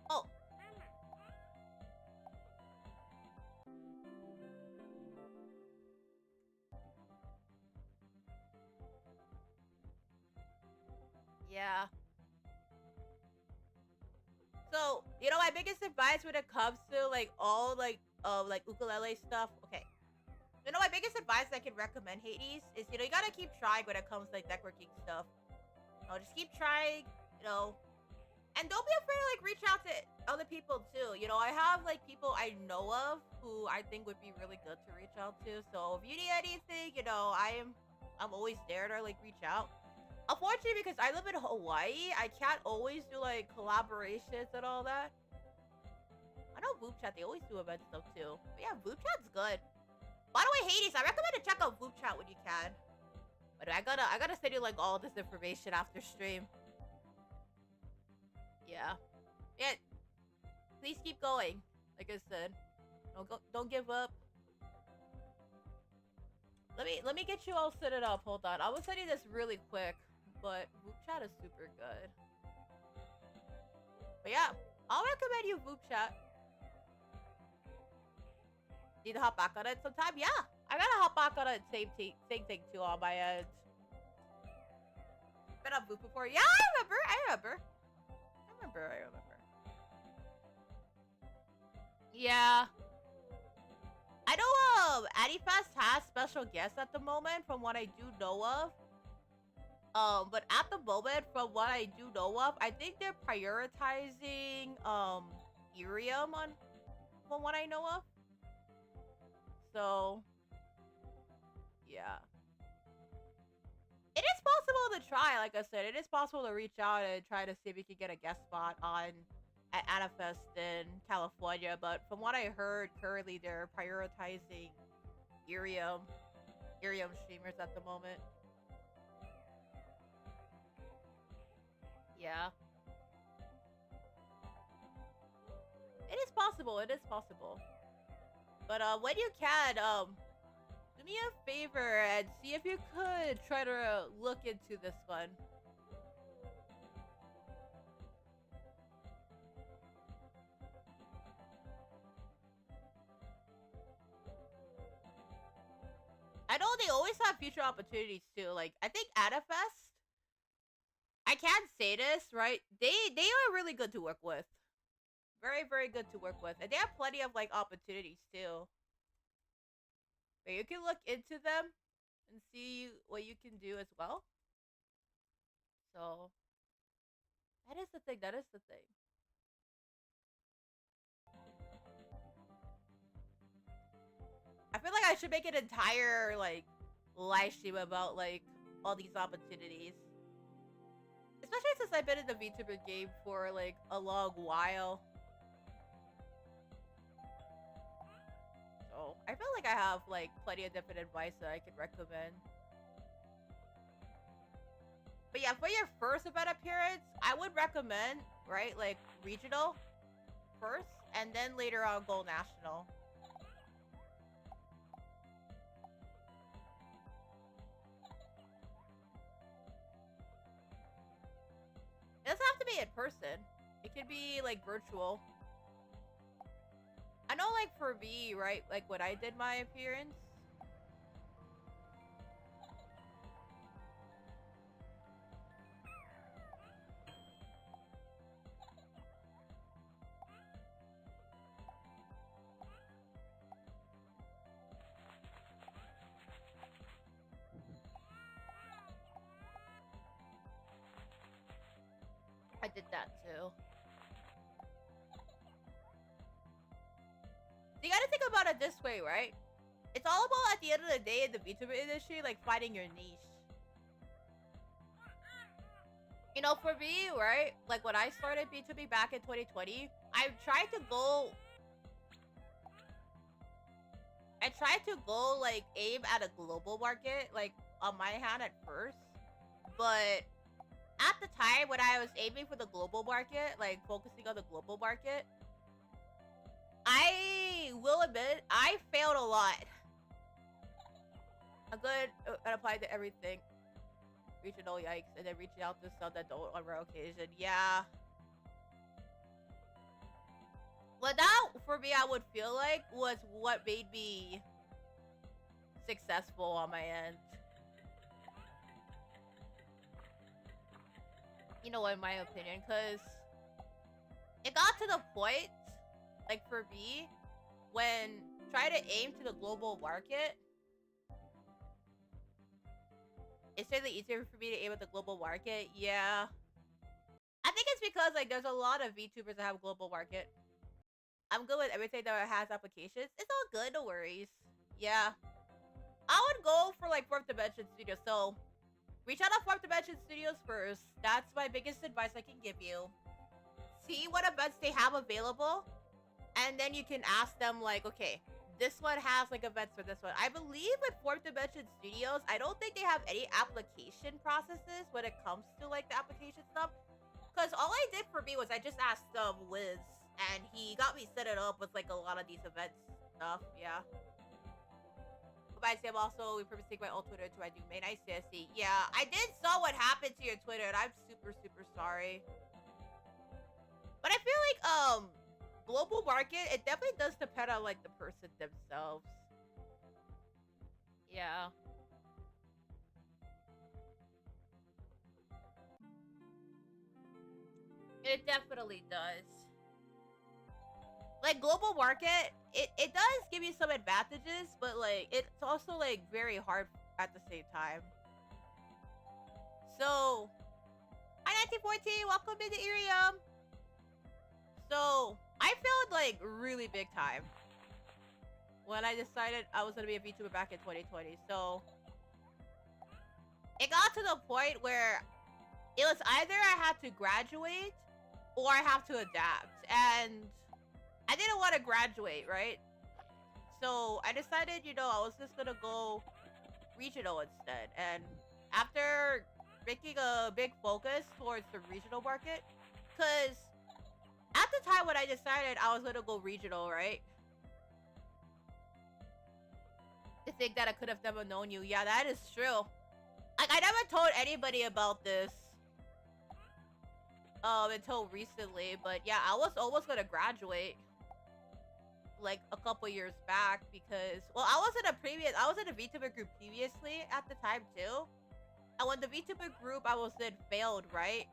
Oh. Yeah. So, you know, my biggest advice when it comes to like all like ukulele stuff. Okay. You know, my biggest advice I can recommend, Hades, is you gotta keep trying when it comes to like networking stuff. Just keep trying, and don't be afraid to like reach out to other people too. I have like people I know of who I think would be really good to reach out to. So if you need anything, I'm always there to like reach out. Unfortunately, because I live in Hawaii, I can't always do like collaborations and all that. I know Voop Chat, they always do event stuff too. But yeah, Voop Chat's good. By the way, Hades, I recommend to check out Voop Chat when you can. But I gotta send you like all this information after stream. Yeah. Yeah. Please keep going. Like I said, don't give up. Let me get you all set it up. Hold on. I will send you this really quick, but Voop Chat is super good. But yeah, I'll recommend you Voop Chat. Need to hop back on it sometime? Yeah, I gotta hop back on it. Same thing too on my end. Been on Voop before? Yeah, I remember. Yeah. I know Adifest has special guests at the moment from what I do know of. But at the moment from what I do know of, I think they're prioritizing Ethereum from what I know of. So yeah. It is possible to try, like I said, it is possible to reach out and try to see if we can get a guest spot at Anifest in California, but from what I heard, currently they're prioritizing Ethereum streamers at the moment. Yeah. It is possible. But when you can, do me a favor and see if you could try to look into this one. I know they always have future opportunities too. Like, I think Adafest, I can't say this, right? They are really good to work with. Very, very good to work with. And they have plenty of, like, opportunities too. But you can look into them and see what you can do as well. So, that is the thing. I feel like I should make an entire, like, live stream about, like, all these opportunities. Especially since I've been in the VTuber game for, like, a long while. So, I feel like I have, like, plenty of different advice that I can recommend. But yeah, for your first event appearance, I would recommend, right, like, regional first, and then later on go national. It doesn't have to be in person. It could be, like, virtual. I know, like, for me, right, like, when I did my appearance, I did that too. You gotta think about it this way, right? It's all about, at the end of the day, in the VTuber industry, like, finding your niche. You know, for me, right? Like, when I started VTubing back in 2020, I tried to go, like, aim at a global market. Like, on my hand at first, but at the time when I was aiming for the global market, like focusing on the global market, I will admit I failed a lot. A good and apply to everything. Regional yikes, and then reaching out to some that don't on rare occasion. Yeah. What that for me I would feel like was what made me successful on my end. You know, in my opinion, because it got to the point, like for me, when trying to aim to the global market, it's really easier for me to aim at the global market. Yeah. I think it's because like there's a lot of VTubers that have global market. I'm good with everything that has applications. It's all good, no worries. Yeah. I would go for like 4th Dimension Studios. So reach out to 4th Dimension Studios first. That's my biggest advice I can give you. See what events they have available. And then you can ask them like, okay, this one has like events for this one. I believe with 4th Dimension Studios, I don't think they have any application processes when it comes to like the application stuff. Because all I did for me was I just asked Wiz, and he got me set it up with like a lot of these events stuff. Yeah. Goodbye, Sam. Also, we purposely take my old Twitter to my new main. I see. Yeah, I did saw what happened to your Twitter, and I'm super, super sorry. But I feel like global market, it definitely does depend on like the person themselves. Yeah. It definitely does. Like global market, it does give you some advantages, but like it's also like very hard at the same time. So, hi 1914, welcome to the Irium. So I failed like really big time when I decided I was gonna be a VTuber back in 2020. So it got to the point where it was either I had to graduate or I have to adapt, and I didn't want to graduate, right? So I decided, you know, I was just gonna go regional instead. And after making a big focus towards the regional market, because at the time when I decided I was gonna go regional, right? To think that I could have never known you. Yeah, that is true. Like, I never told anybody about this until recently, but yeah, I was almost gonna graduate like a couple years back because, well, I was in a VTuber group previously at the time too, and when the VTuber group I was in failed, right?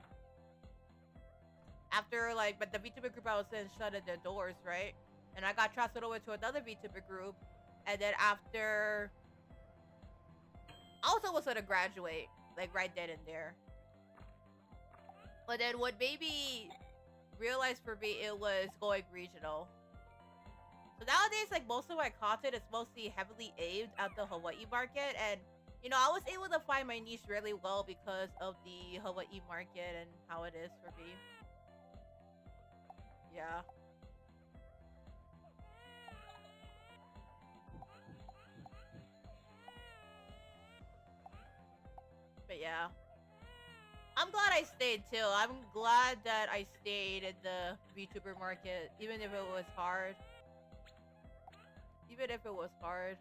After like, but the VTuber group I was in shut their doors, right? And I got transferred over to another VTuber group, and then after, I was almost gonna graduate, like right then and there. But then what made me realize for me it was going regional. So nowadays, like most of my content is mostly heavily aimed at the Hawaii market, and you know, I was able to find my niche really well because of the Hawaii market and how it is for me. Yeah. But yeah. I'm glad I stayed too. I'm glad that I stayed in the VTuber market, even if it was hard. Even if it was hard.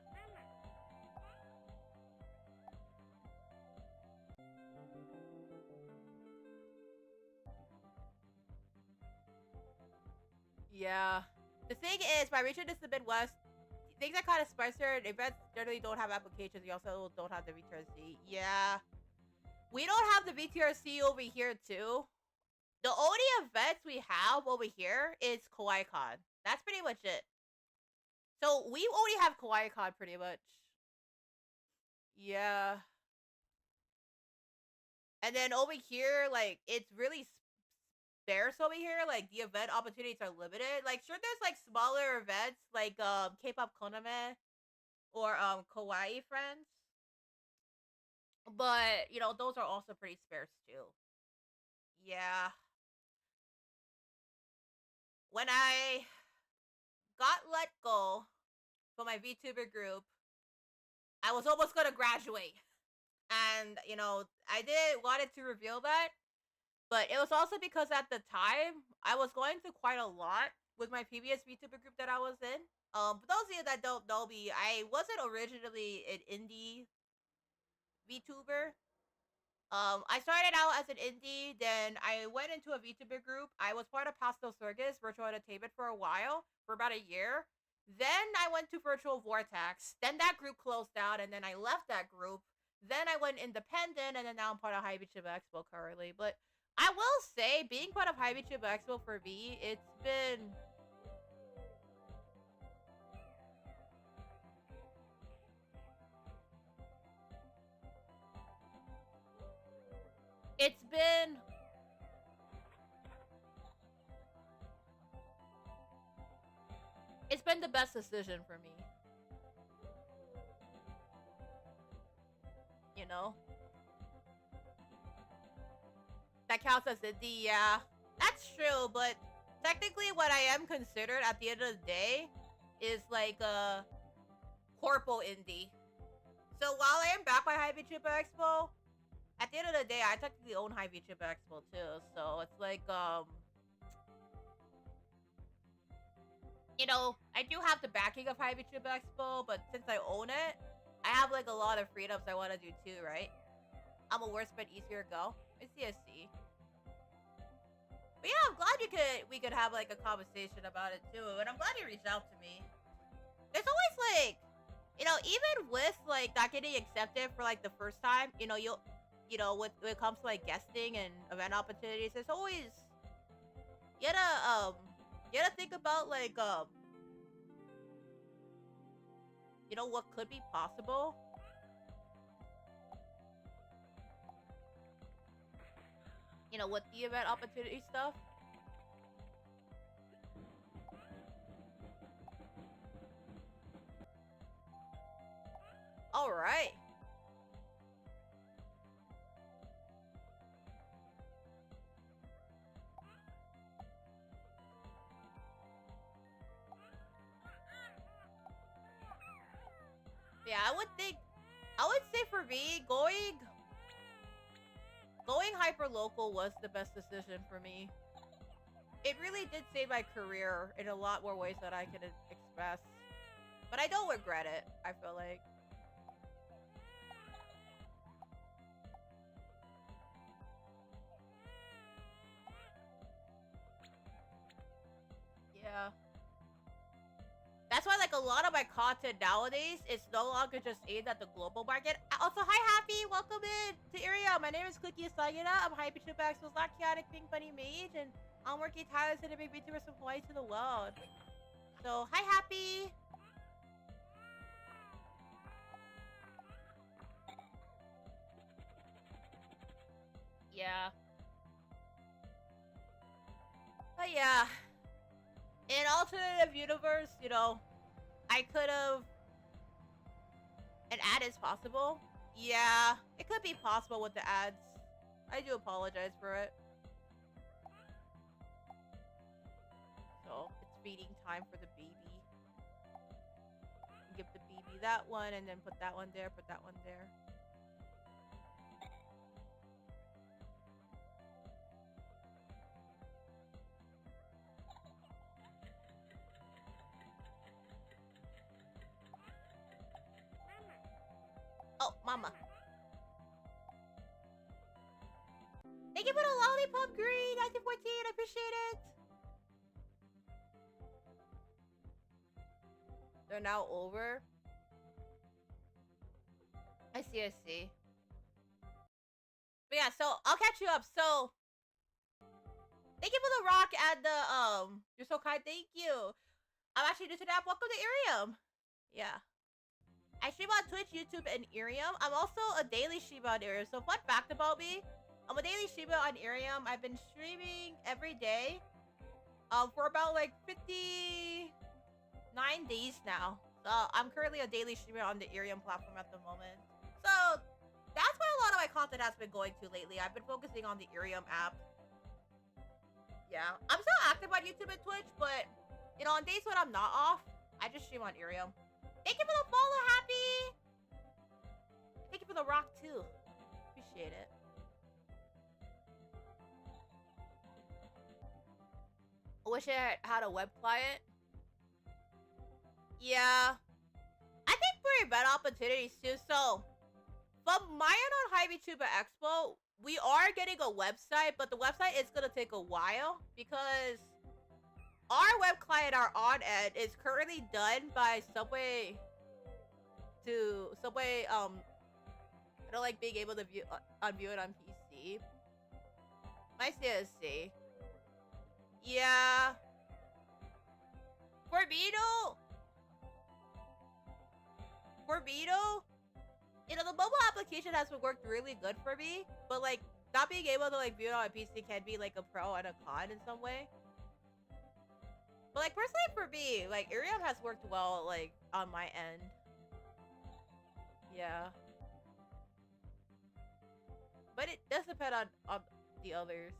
Yeah. The thing is, my region is the Midwest. Things are kind of sparser. Events generally don't have applications. You also don't have the VTRC. Yeah. We don't have the VTRC over here, too. The only events we have over here is KawaiiCon. That's pretty much it. So we only have KawaiiCon pretty much. Yeah. And then over here, like, it's really sparse over here. Like, the event opportunities are limited. Like, sure, there's, like, smaller events, like, K-pop Koname or, Kawaii Friends. But, you know, those are also pretty sparse, too. Yeah. When I got let go from my VTuber group, I was almost gonna graduate. And, you know, I didn't wanted to reveal that, but it was also because at the time I was going through quite a lot with my previous VTuber group that I was in. For those of you that don't know me, I wasn't originally an indie VTuber. I started out as an indie, then I went into a VTuber group. I was part of Pastel Circus Virtual Entertainment for a while, for about a year. Then I went to Virtual Vortex. Then that group closed down, and then I left that group. Then I went independent, and then now I'm part of High VTuber Expo currently. But I will say, being part of High VTuber Expo for me, it's been it's been the best decision for me. You know, that counts as indie, yeah. That's true, but technically what I am considered at the end of the day is like a corpo indie. So while I am back by High VTuber Expo, at the end of the day, I technically own High VTuber Expo too. So it's like, you know, I do have the backing of High VTuber Expo, but since I own it, I have like a lot of freedoms I want to do too, right? I'm a worse but easier go. It's CSC. But yeah, I'm glad we could have like a conversation about it too, and I'm glad you reached out to me. There's always like, you know, even with like not getting accepted for like the first time, you know, when it comes to like guesting and event opportunities, there's always you gotta think about like you know, what could be possible. You know, with the event opportunity stuff. All right. Yeah, I would say for me, going hyper local was the best decision for me. It really did save my career in a lot more ways that I can express. But I don't regret it, I feel like. Yeah. That's why like a lot of my content nowadays is no longer just aimed at the global market. Also, hi Happy, welcome in to Area. My name is Cooky Usagida. I'm Hyper Chupax's not chaotic pink bunny mage, and I'm working tirelessly to bring VTubers from Hawaii to the world. So hi Happy. Yeah. But yeah. In alternative universe, you know, I could have an ad is possible. Yeah, it could be possible with the ads. I do apologize for it. So it's feeding time for the baby. Give the baby that one and then put that one there, put that one there. Oh, mama. Thank you for the lollipop green, 1914. I appreciate it. They're now over. I see, I see. But yeah, so I'll catch you up. So thank you for the rock and the you're so kind, thank you. I'm actually new to the app. Welcome to Irium. Yeah. I stream on Twitch, YouTube, and Irium. I'm also a daily streamer on Irium. So fun fact about me, I'm a daily streamer on Irium. I've been streaming every day for about like 59 days now. So I'm currently a daily streamer on the Irium platform at the moment. So that's where a lot of my content has been going to lately. I've been focusing on the Irium app. Yeah, I'm still active on YouTube and Twitch, but you know, on days when I'm not off, I just stream on Irium. Thank you for the follow, Happy! Thank you for the rock, too. appreciate it. Wish I had a web client. Yeah. I think pretty bad opportunities too. So, from my end on High VTuber Expo, we are getting a website, but the website is gonna take a while because our web client, our on end, is currently done by Subway. I don't like being able to view it on PC. My CSC. Yeah. For Beetle, you know, the mobile application has worked really good for me, but like not being able to like view it on PC can be like a pro and a con in some way. But like personally for me, like Irium has worked well like on my end. Yeah. But it does depend on the others.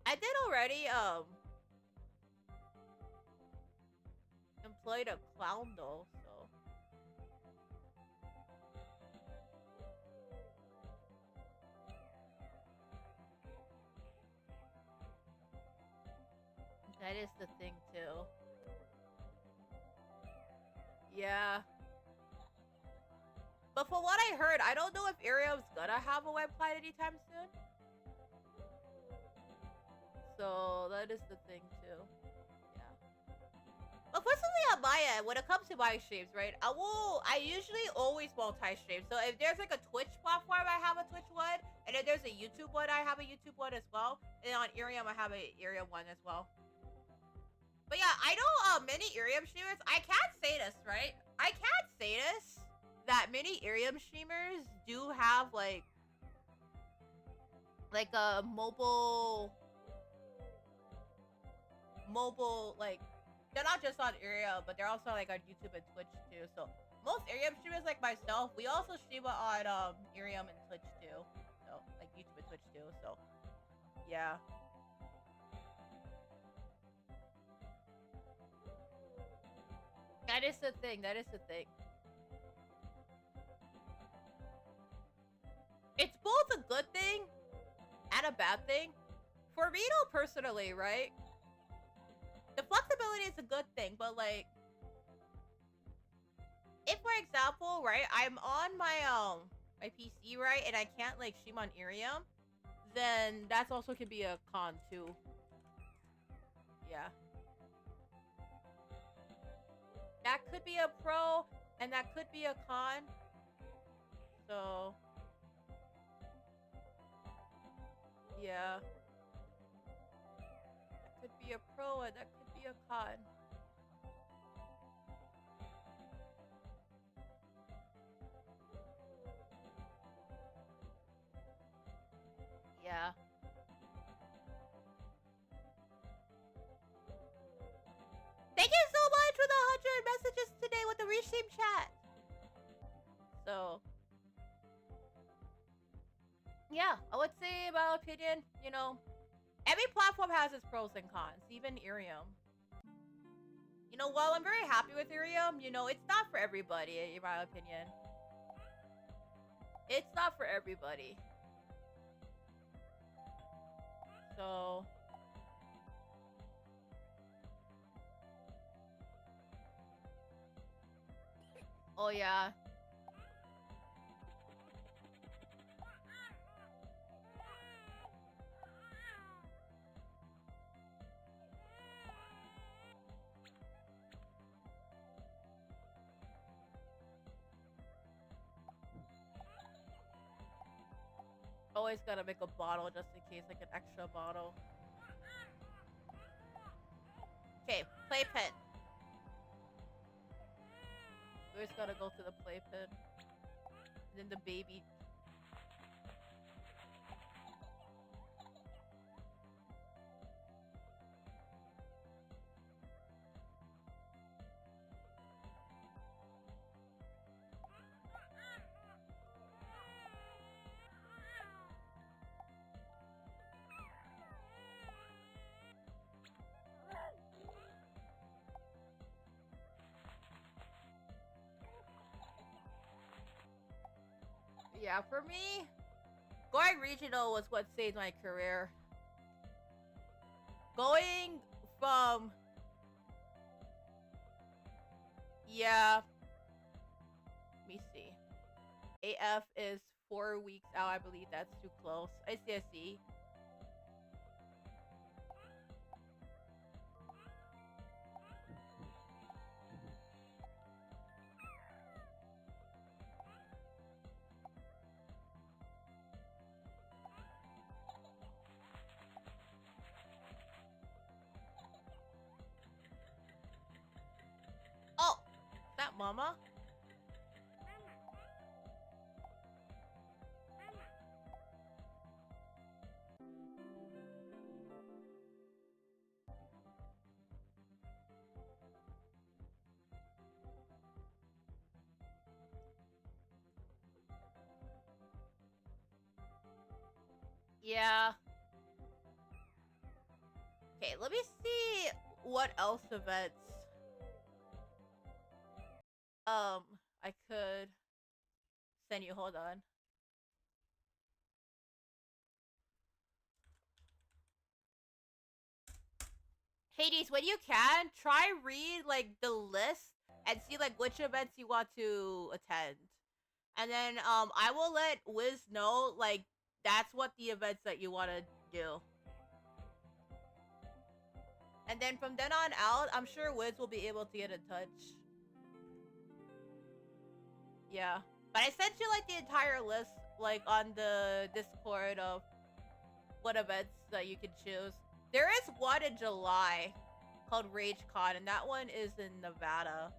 I did already employed a clown though, so that is the thing too. Yeah. But from what I heard, I don't know if Irium's gonna have a web client anytime soon. So that is the thing too. Yeah. But personally on my end, when it comes to my streams, right, I usually always multi-stream. So if there's like a Twitch platform, I have a Twitch one. And if there's a YouTube one, I have a YouTube one as well. And on Irium, I have a Irium one as well. But yeah, I know many Irium streamers, I can't say this, right? I can't say this, that many Irium streamers do have like a mobile, like, they're not just on Irium, but they're also like on YouTube and Twitch too. So most Irium streamers like myself, we also stream on Irium and Twitch too. So like YouTube and Twitch too. So yeah. That is the thing. That is the thing. It's both a good thing and a bad thing. For me, though, personally, right? The flexibility is a good thing, but like, if for example, right, I'm on my my PC, right, and I can't like stream on Irium, then that's also could be a con too. Yeah. That could be a pro, and that could be a con. So, yeah. That could be a pro, and that could be a con. Yeah. Thank you so much for the 100 messages today with the restream chat. So, yeah, I would say, in my opinion, you know, every platform has its pros and cons, even Irium. You know, while I'm very happy with Irium, you know, it's not for everybody, in my opinion. It's not for everybody. So, oh yeah. Always gotta make a bottle just in case, like an extra bottle. Okay, playpen. We always gotta go to the playpen. And then the baby. Yeah, for me, going regional was what saved my career. Going from... Yeah. Let me see. AF is 4 weeks out. I believe that's too close. ICSE. Oh, is that Mama? Yeah. Okay, let me see what else events I could send you. Hold on. Hades, when you can, try read like the list and see like which events you want to attend. And then I will let Wiz know like that's what the events that you want to do. And then from then on out, I'm sure Wiz will be able to get in touch. Yeah. But I sent you like the entire list like on the Discord of what events that you can choose. There is one in July called RageCon, and that one is in Nevada.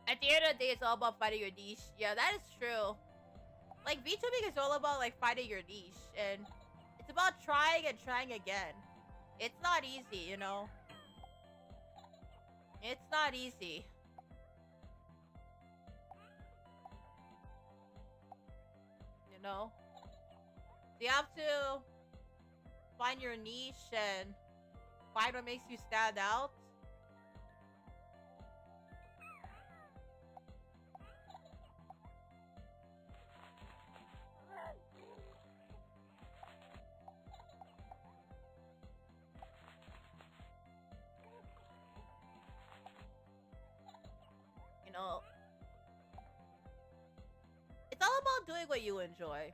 At the end of the day, it's all about finding your niche. Yeah, that is true. Like, VTubing is all about, like, finding your niche. And it's about trying and trying again. It's not easy, you know? It's not easy. You know? You have to find your niche and find what makes you stand out. You know, it's all about doing what you enjoy.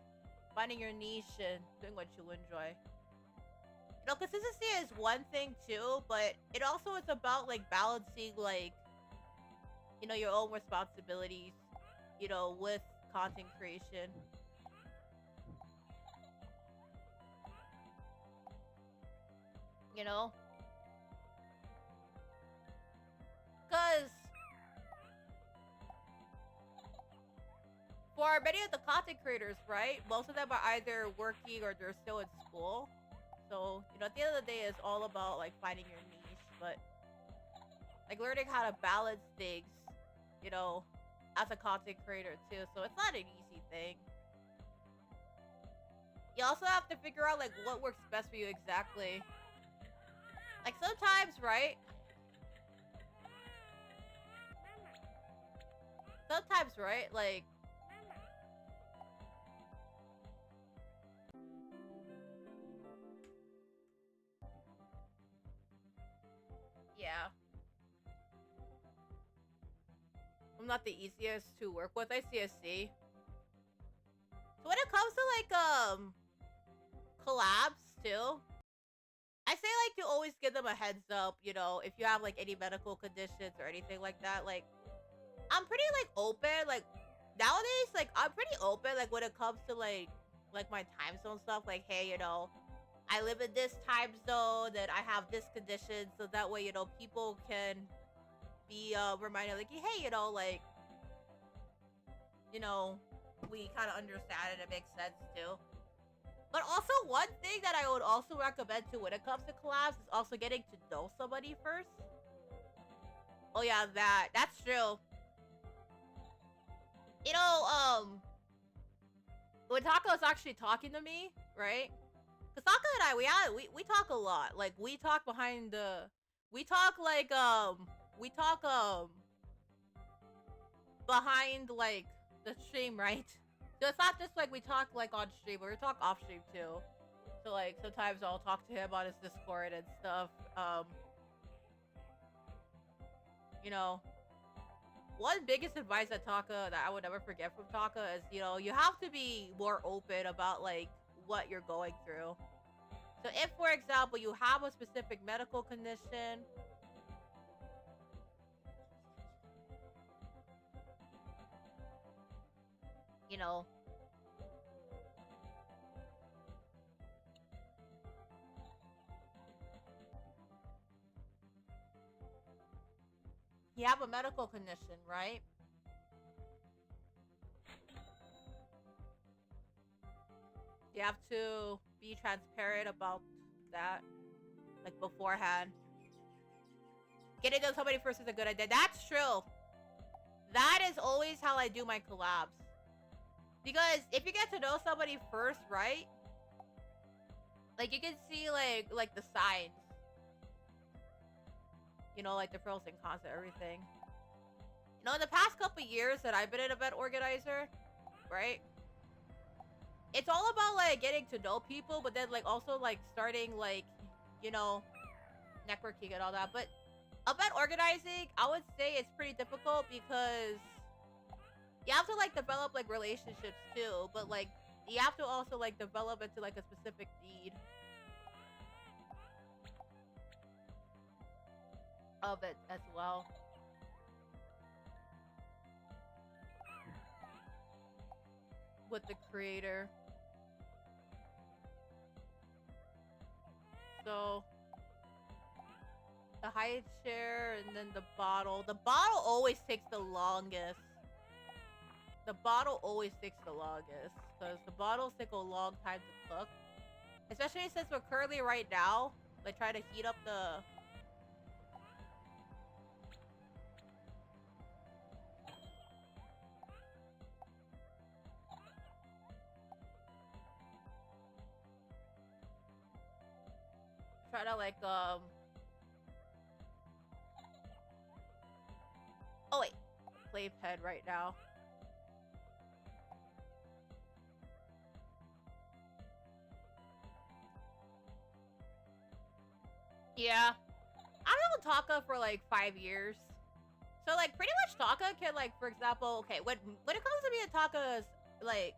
Finding your niche and doing what you enjoy. You know, consistency is one thing too, but it also is about like balancing like, you know, your own responsibilities, you know, with content creation. You know? Because for many of the content creators, right, most of them are either working or they're still in school. So, you know, at the end of the day, it's all about, like, finding your niche. But, like, learning how to balance things, you know, as a content creator, too. So, it's not an easy thing. You also have to figure out, like, what works best for you exactly. Like, sometimes, right? Sometimes, right? Like, yeah. I'm not the easiest to work with, ICSC. So when it comes to, like, collabs, too, I say, like, you always give them a heads up, you know, if you have, like, any medical conditions or anything like that. Like, I'm pretty, like, open. Like, nowadays, like, I'm pretty open, like, when it comes to, like my time zone stuff. Like, hey, you know, I live in this time zone and I have this condition. So that way, you know, people can be reminded, like, hey, you know, like, you know, we kind of understand and it makes sense, too. But also, one thing that I would also recommend too when it comes to collabs is also getting to know somebody first. Oh yeah, that's true. You know, when Taka was actually talking to me, right? Cause Taka and I, we talk a lot. Like we talk behind the, we talk like we talk behind like the stream, right? So it's not just like we talk like on stream, but we talk off stream too. So like sometimes I'll talk to him on his Discord and stuff. You know, one biggest advice that Taka that I would never forget from Taka is, you know, you have to be more open about like what you're going through. So if, for example, you have a specific medical condition, you know, you have a medical condition, right? You have to be transparent about that, like beforehand. Getting to know somebody first is a good idea. That's true. That is always how I do my collabs. Because if you get to know somebody first, right? Like you can see like the signs. You know, like the pros and cons of everything. You know, in the past couple years that I've been an event organizer, right? It's all about like getting to know people, but then like also like starting like, you know, networking and all that. But event organizing, I would say it's pretty difficult because you have to like develop like relationships too, but like you have to also like develop into like a specific need of it as well. With the creator. So the high chair and then the bottle. The bottle always takes the longest. The bottle always takes the longest because the bottles take a long time to cook. Especially since we're currently right now, like trying to heat up the try to like oh wait, playpen right now. Yeah. I've known Taka for like 5 years. So like pretty much Taka can like, for example, okay, when it comes to me and Taka's like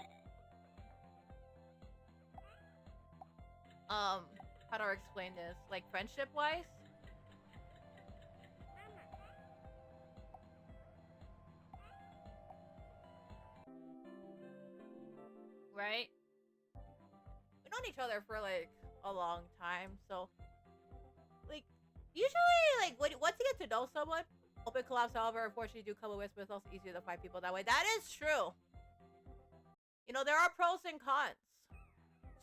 how do I explain this? Like friendship wise? Right? We've known each other for like a long time, so like usually like once you get to know someone, open collabs however unfortunately do come with, but it's also easier to find people that way. That is true. You know, there are pros and cons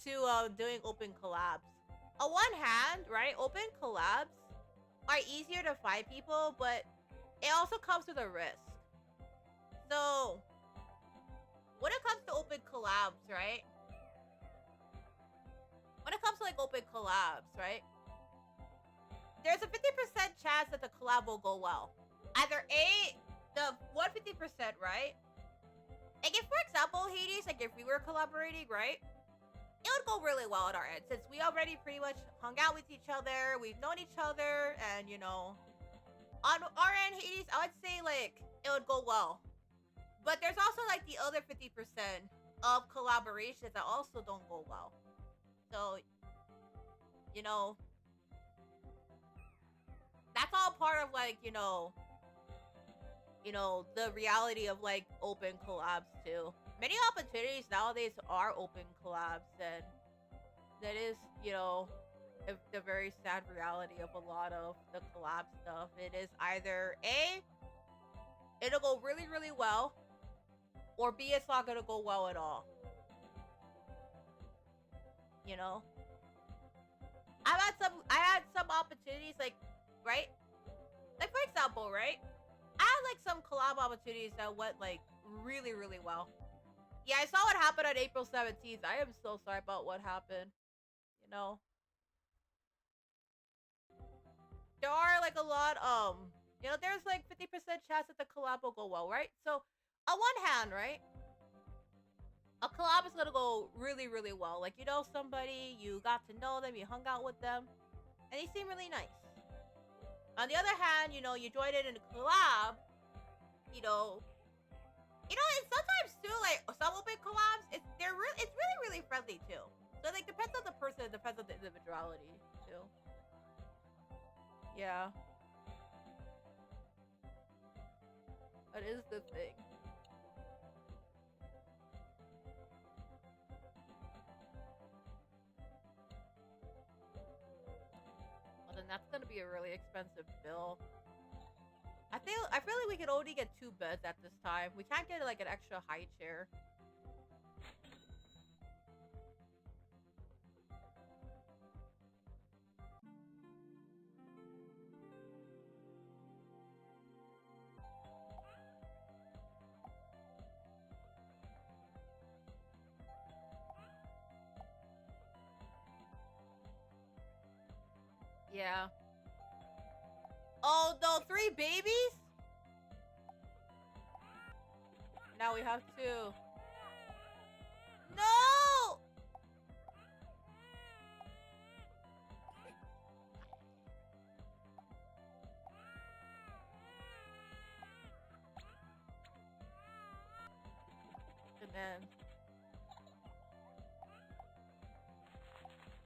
to doing open collabs. On one hand, right, open collabs are easier to find people, but it also comes with a risk. So when it comes to open collabs, right? When it comes to like open collabs, right? There's a 50% chance that the collab will go well. Either A, the 150%, right? Like if, for example, Hades, like if we were collaborating, right? It would go really well on our end since we already pretty much hung out with each other. We've known each other, and you know, on our end, Hades, I would say like it would go well. But there's also like the other 50% of collaborations that also don't go well. So, you know, that's all part of like, the reality of like open collabs too. Many opportunities nowadays are open collabs, and that is, the very sad reality of a lot of the collab stuff. It is either A, it'll go really, really well, or B, it's not gonna go well at all. You know? I had some opportunities like, right? Like for example, right? I had like some collab opportunities that went like really, really well. Yeah, I saw what happened on April 17th. I am so sorry about what happened. You know? There are like a lot, there's like 50% chance that the collab will go well, right? So on one hand, right? A collab is gonna go really, really well. Like, you know somebody, you got to know them, you hung out with them, and they seem really nice. On the other hand, you know, you joined in a collab, you know, and sometimes too, like some open collabs, it's really, really friendly too. So like depends on the person, it depends on the individuality too. Yeah. That is the thing. Well, then that's gonna be a really expensive bill. I feel like we can only get 2 beds at this time. We can't get like an extra high chair. Yeah. Oh no, 3 babies? Now we have 2. No! And then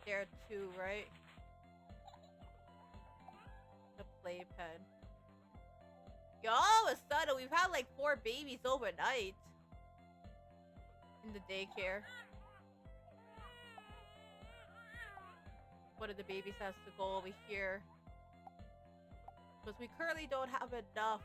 there are 2, right? The playpen. Yo, all of a sudden we've had like 4 babies overnight in the daycare. One of the babies has to go over here because we currently don't have enough.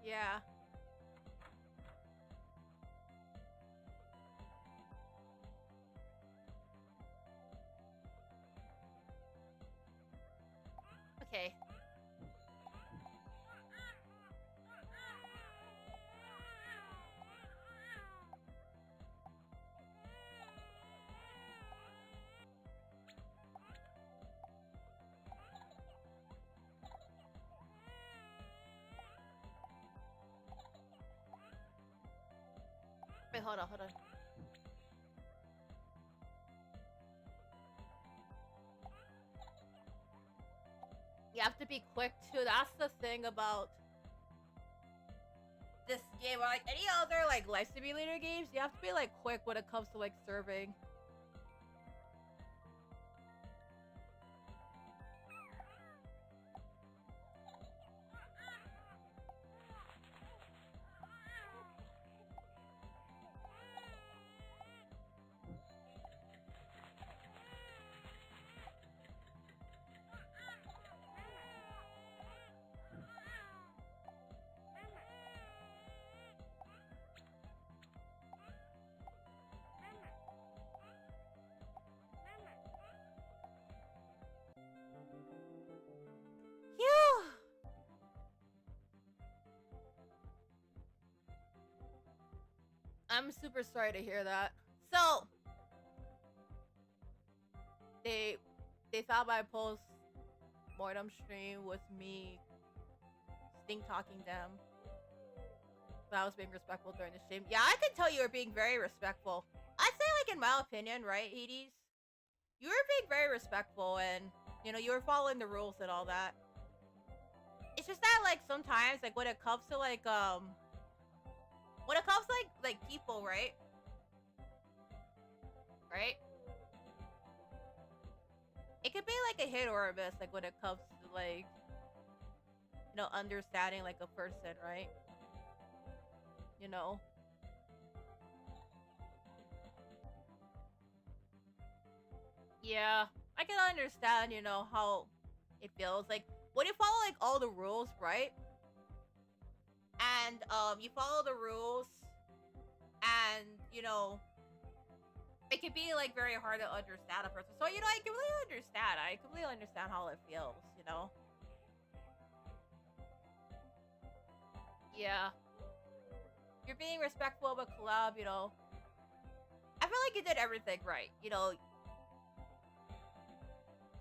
Yeah. Okay. Wait, hold on. You have to be quick too. That's the thing about this game. Like any other like life simulator games, you have to be like quick when it comes to like serving. Phew. I'm super sorry to hear that. So they thought my post mortem stream was me stink talking them. But I was being respectful during the stream. Yeah, I can tell you were being very respectful. I'd say, like, in my opinion, right, Hades? You were being very respectful and, you know, you were following the rules and all that. It's just that, like, sometimes, like, when it comes to, like, people, right? Right? It could be, like, a hit or a miss, like, when it comes to, like, you know, understanding, like, a person, right? You know? Yeah, I can understand, you know, how it feels. Like, when you follow like all the rules, right? And you follow the rules, and you know, it can be like very hard to understand a person. So you know, I completely understand. I completely understand how it feels. You know. Yeah. You're being respectful of a collab. You know. I feel like you did everything right. You know.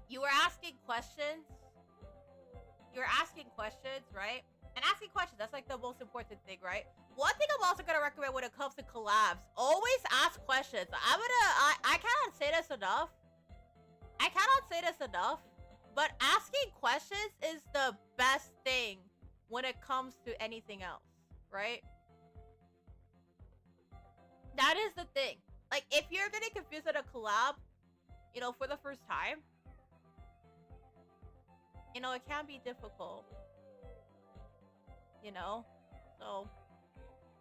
You were asking questions. You were asking questions, right? And asking questions, that's like the most important thing, right? One thing I'm also gonna recommend when it comes to collabs, always ask questions. I cannot say this enough. I cannot say this enough, but asking questions is the best thing when it comes to anything else, right? That is the thing. Like, if you're getting confused at a collab, you know, for the first time, you know, it can be difficult. You know? So,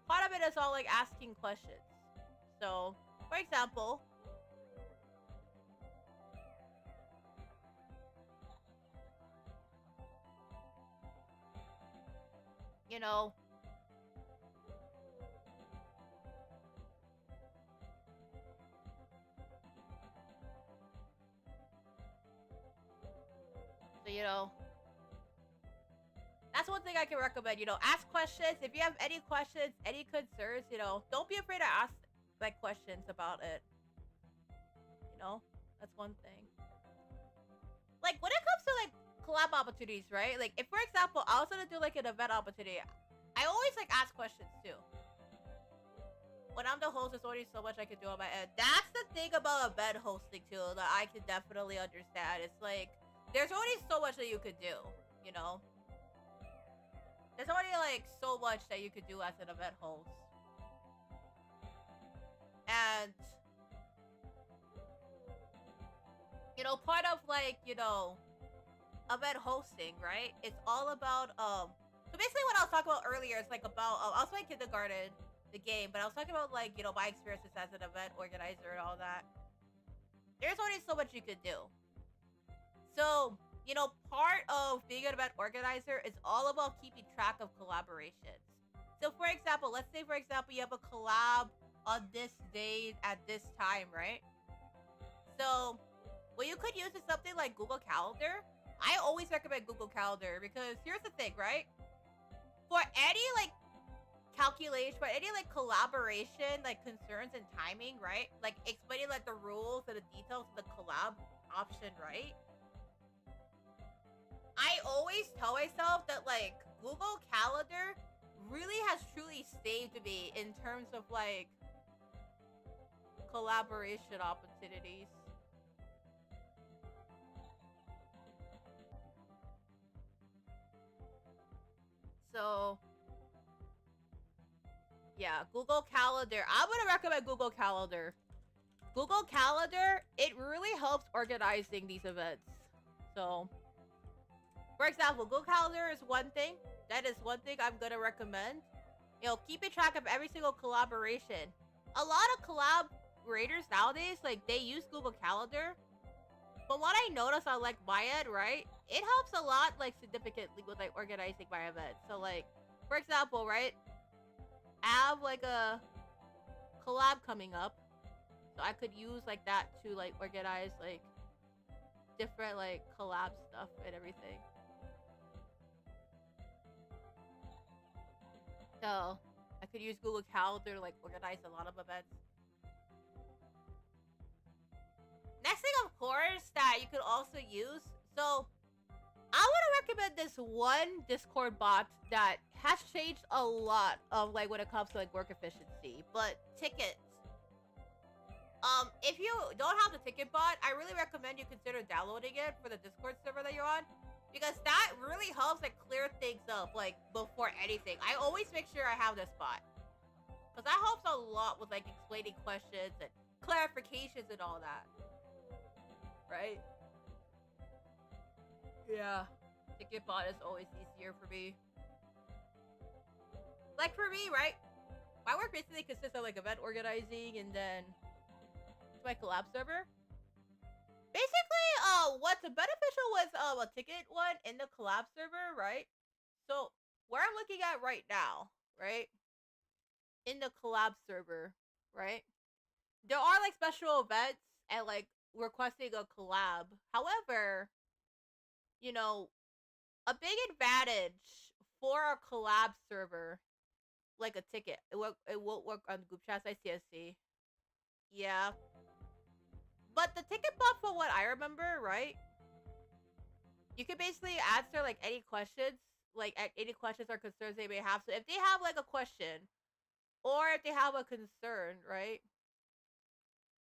part of it is all like asking questions. So, for example, you know, so, you know, that's one thing I can recommend. You know, ask questions. If you have any questions, any concerns, you know, don't be afraid to ask like questions about it. You know, that's one thing. Like when it comes to like collab opportunities, right? Like if for example I was gonna do like an event opportunity, I always like ask questions too. When I'm the host, there's only so much I can do on my end. That's the thing about event hosting too that I can definitely understand. It's like there's only so much that you could do, you know? There's already like so much that you could do as an event host. And you know, part of like, you know, event hosting, right? It's all about so basically what I was talking about earlier is like about I was playing kindergarten, the game, but I was talking about like, you know, my experiences as an event organizer and all that. There's only so much you could do. So, you know, part of being an event organizer is all about keeping track of collaborations. So for example, let's say for example you have a collab on this day at this time, right? So what you could use is something like Google Calendar. I always recommend Google Calendar because here's the thing, right? For any like calculation, for any like collaboration, like concerns and timing, right? Like explaining like the rules and the details of the collab option, right? I always tell myself that like Google Calendar really has truly saved me in terms of like collaboration opportunities. So, yeah, Google Calendar. I'm gonna recommend Google Calendar. Google Calendar, it really helps organizing these events. So, for example, Google Calendar is one thing. That is one thing I'm gonna recommend. You know, keeping track of every single collaboration. A lot of collaborators nowadays, like, they use Google Calendar. But what I noticed on, like, my end, right? It helps a lot, like, significantly with, like, organizing my events. So, like, for example, right? I have, like, a collab coming up. So I could use, like, that to, like, organize, like, different, like, collab stuff and everything. So, I could use Google Calendar to, like, organize a lot of events. Next thing, of course, that you could also use. So, I want to recommend this one Discord bot that has changed a lot of, like, when it comes to, like, work efficiency. But, tickets. If you don't have the ticket bot, I really recommend you consider downloading it for the Discord server that you're on. Because that really helps, like, clear things up, like, before anything. I always make sure I have this bot. Because that helps a lot with, like, explaining questions and clarifications and all that. Right? Yeah. Ticket bot is always easier for me. Like, for me, right? My work basically consists of, like, event organizing and then my collab server. Basically, what's beneficial was a ticket one in the collab server, right? So where I'm looking at right now, right? In the collab server, right? There are like special events and like requesting a collab. However, you know, a big advantage for a collab server, like a ticket, it won't work on group chats. I see. Yeah. But the ticket bot, from what I remember, right? You can basically answer like any questions, or concerns they may have. So if they have like a question, or if they have a concern, right?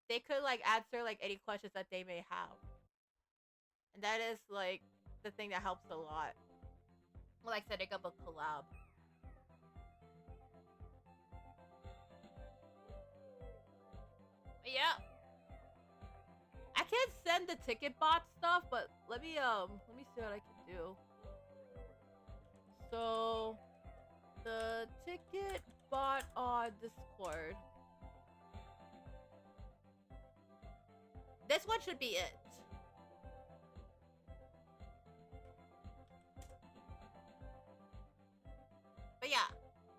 They could like answer like any questions that they may have. And that is like the thing that helps a lot. Like setting up a collab. Yeah. I can't send the ticket bot stuff, but let me see what I can do. So the ticket bot on Discord. This one should be it. But yeah,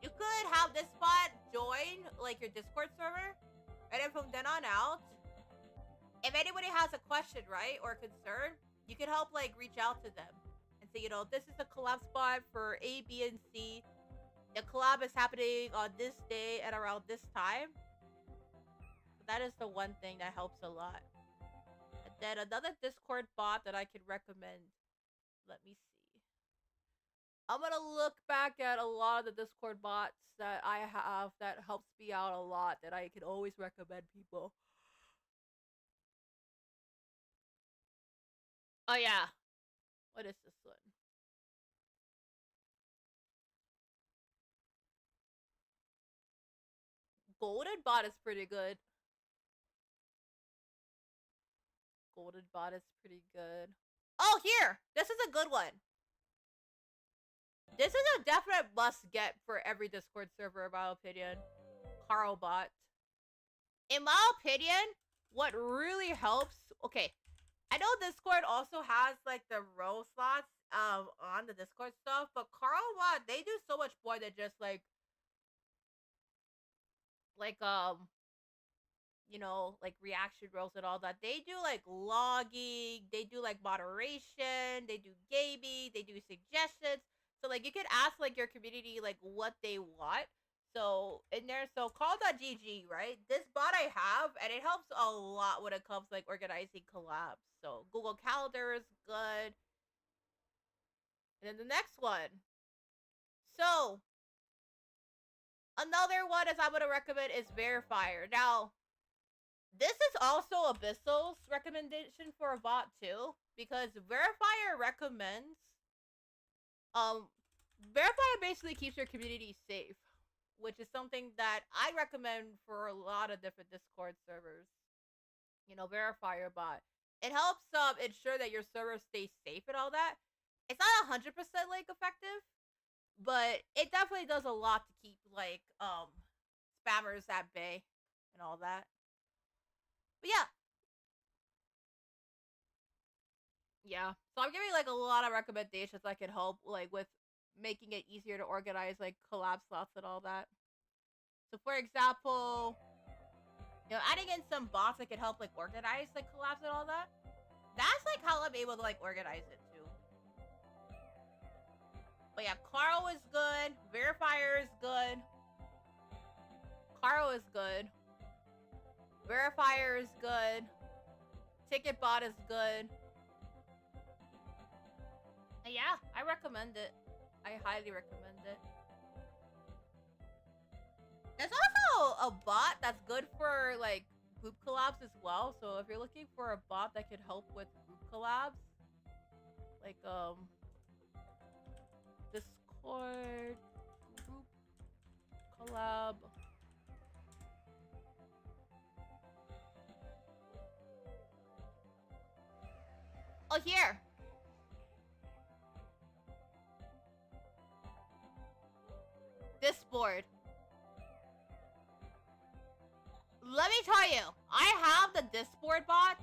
you could have this bot join like your Discord server, and then from then on out, if anybody has a question, right, or a concern, you can help like reach out to them and say, this is the collab spot for A, B, and C. The collab is happening on this day at around this time. That is the one thing that helps a lot. And then another Discord bot that I could recommend. Let me see. I'm gonna look back at a lot of the Discord bots that I have that helps me out a lot, that I can always recommend people. Oh yeah. What is this one? Golden bot is pretty good. Golden bot is pretty good. Oh, here! This is a good one. This is a definite must get for every Discord server, in my opinion. Carl bot. In my opinion, what really helps... Okay, I know Discord also has like the row slots on the Discord stuff, but Carl bot, they do so much more than just like like reaction roles and all that. They do like logging, they do like moderation, they do gaming, they do suggestions. So like you can ask like your community like what they want. So in there, so call.gg, right? This bot I have, and it helps a lot when it comes like organizing collabs. So Google Calendar is good. And then the next one. So another one is I'm gonna recommend is Verifier. Now, this is also Abyssal's recommendation for a bot too, because Verifier recommends Verifier basically keeps your community safe, which is something that I recommend for a lot of different Discord servers. Verifier bot. It helps ensure that your server stays safe and all that. It's not 100% like effective, but it definitely does a lot to keep like spammers at bay and all that. But yeah. So I'm giving like a lot of recommendations that can help like with making it easier to organize like collab slots and all that. So for example, adding in some bots that can help like organize like collabs and all that. That's like how I'm able to like organize it too. But yeah, Carl is good. Verifier is good. Carl is good. Verifier is good. Ticket bot is good. And yeah, I recommend it. I highly recommend it. There's also a bot that's good for like group collabs as well. So if you're looking for a bot that could help with group collabs, like Discord group collab. Oh, here. Discord. Let me tell you, I have the Discord bot,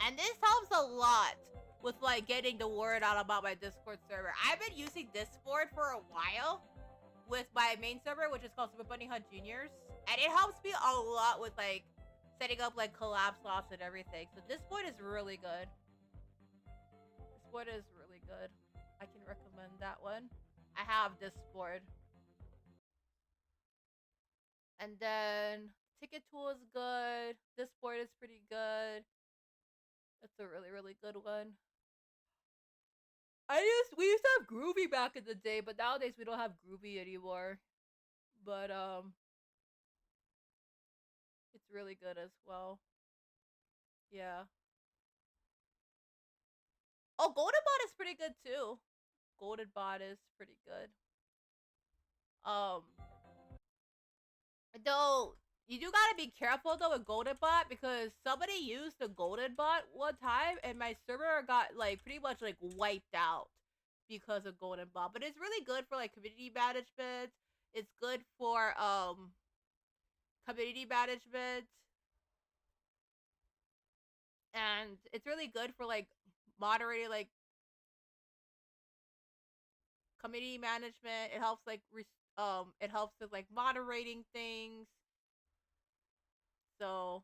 And this helps a lot with like getting the word out about my Discord server. I've been using Discord for a while with my main server, which is called Super Bunny Hunt Juniors, and it helps me a lot with like setting up like collab slots and everything. So Discord is really good. Discord is really good. I can recommend that one. I have Discord. And then Ticket Tool is good. Discord is pretty good. That's a really, really good one. We used to have Groovy back in the day, but nowadays we don't have Groovy anymore. But it's really good as well. Yeah. Oh, Golden Bot is pretty good too. Golden Bot is pretty good. Though you do gotta be careful though with Golden Bot, because somebody used the Golden Bot one time and my server got like pretty much like wiped out because of Golden Bot. But it's really good for like community management. It's good for community management, and it's really good for like moderating like community management. It helps like it helps with like moderating things. So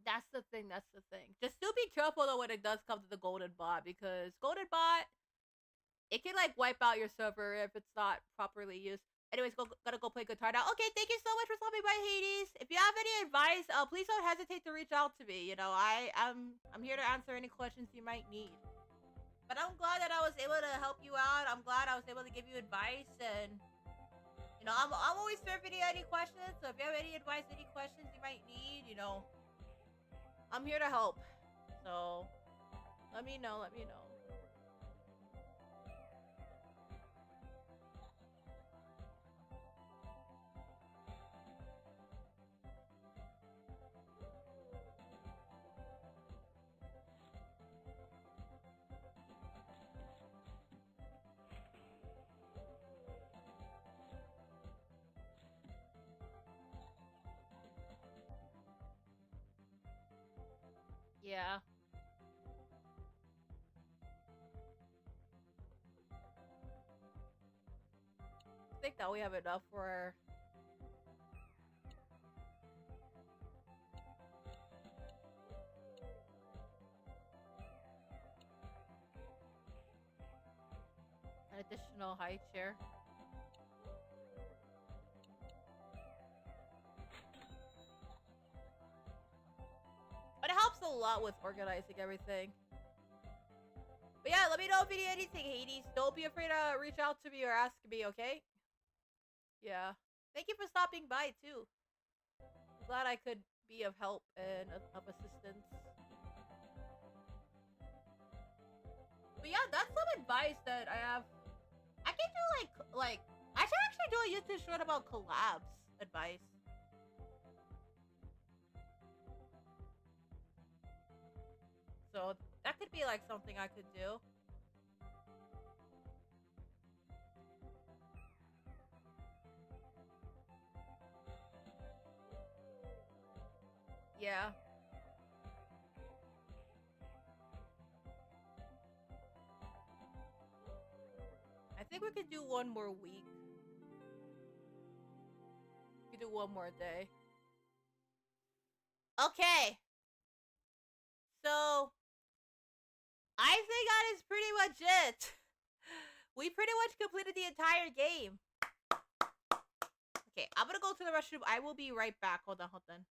that's the thing. That's the thing. Just still be careful though when it does come to the Golden Bot, because Golden Bot, it can like wipe out your server if it's not properly used. Anyways, gotta go play guitar now. Okay, thank you so much for stopping by, Hades. If you have any advice, please don't hesitate to reach out to me. You know, I'm here to answer any questions you might need. But I'm glad that I was able to help you out. I'm glad I was able to give you advice, and you know, I'm always here for any questions. So if you have any advice, any questions you might need, you know, I'm here to help. So let me know. Let me know. Yeah. I think that we have enough for an additional high chair. But it helps a lot with organizing everything. But yeah, let me know if you need anything, Hades. Don't be afraid to reach out to me or ask me, okay? Yeah. Thank you for stopping by, too. I'm glad I could be of help and of assistance. But yeah, that's some advice that I have. I can do like I should actually do a YouTube short about collabs advice. So that could be like something I could do. Yeah. I think we could do one more week. We could do one more day. Okay. So I think that is pretty much it. We pretty much completed the entire game. Okay, I'm gonna go to the restroom. I will be right back. Hold on, hold on.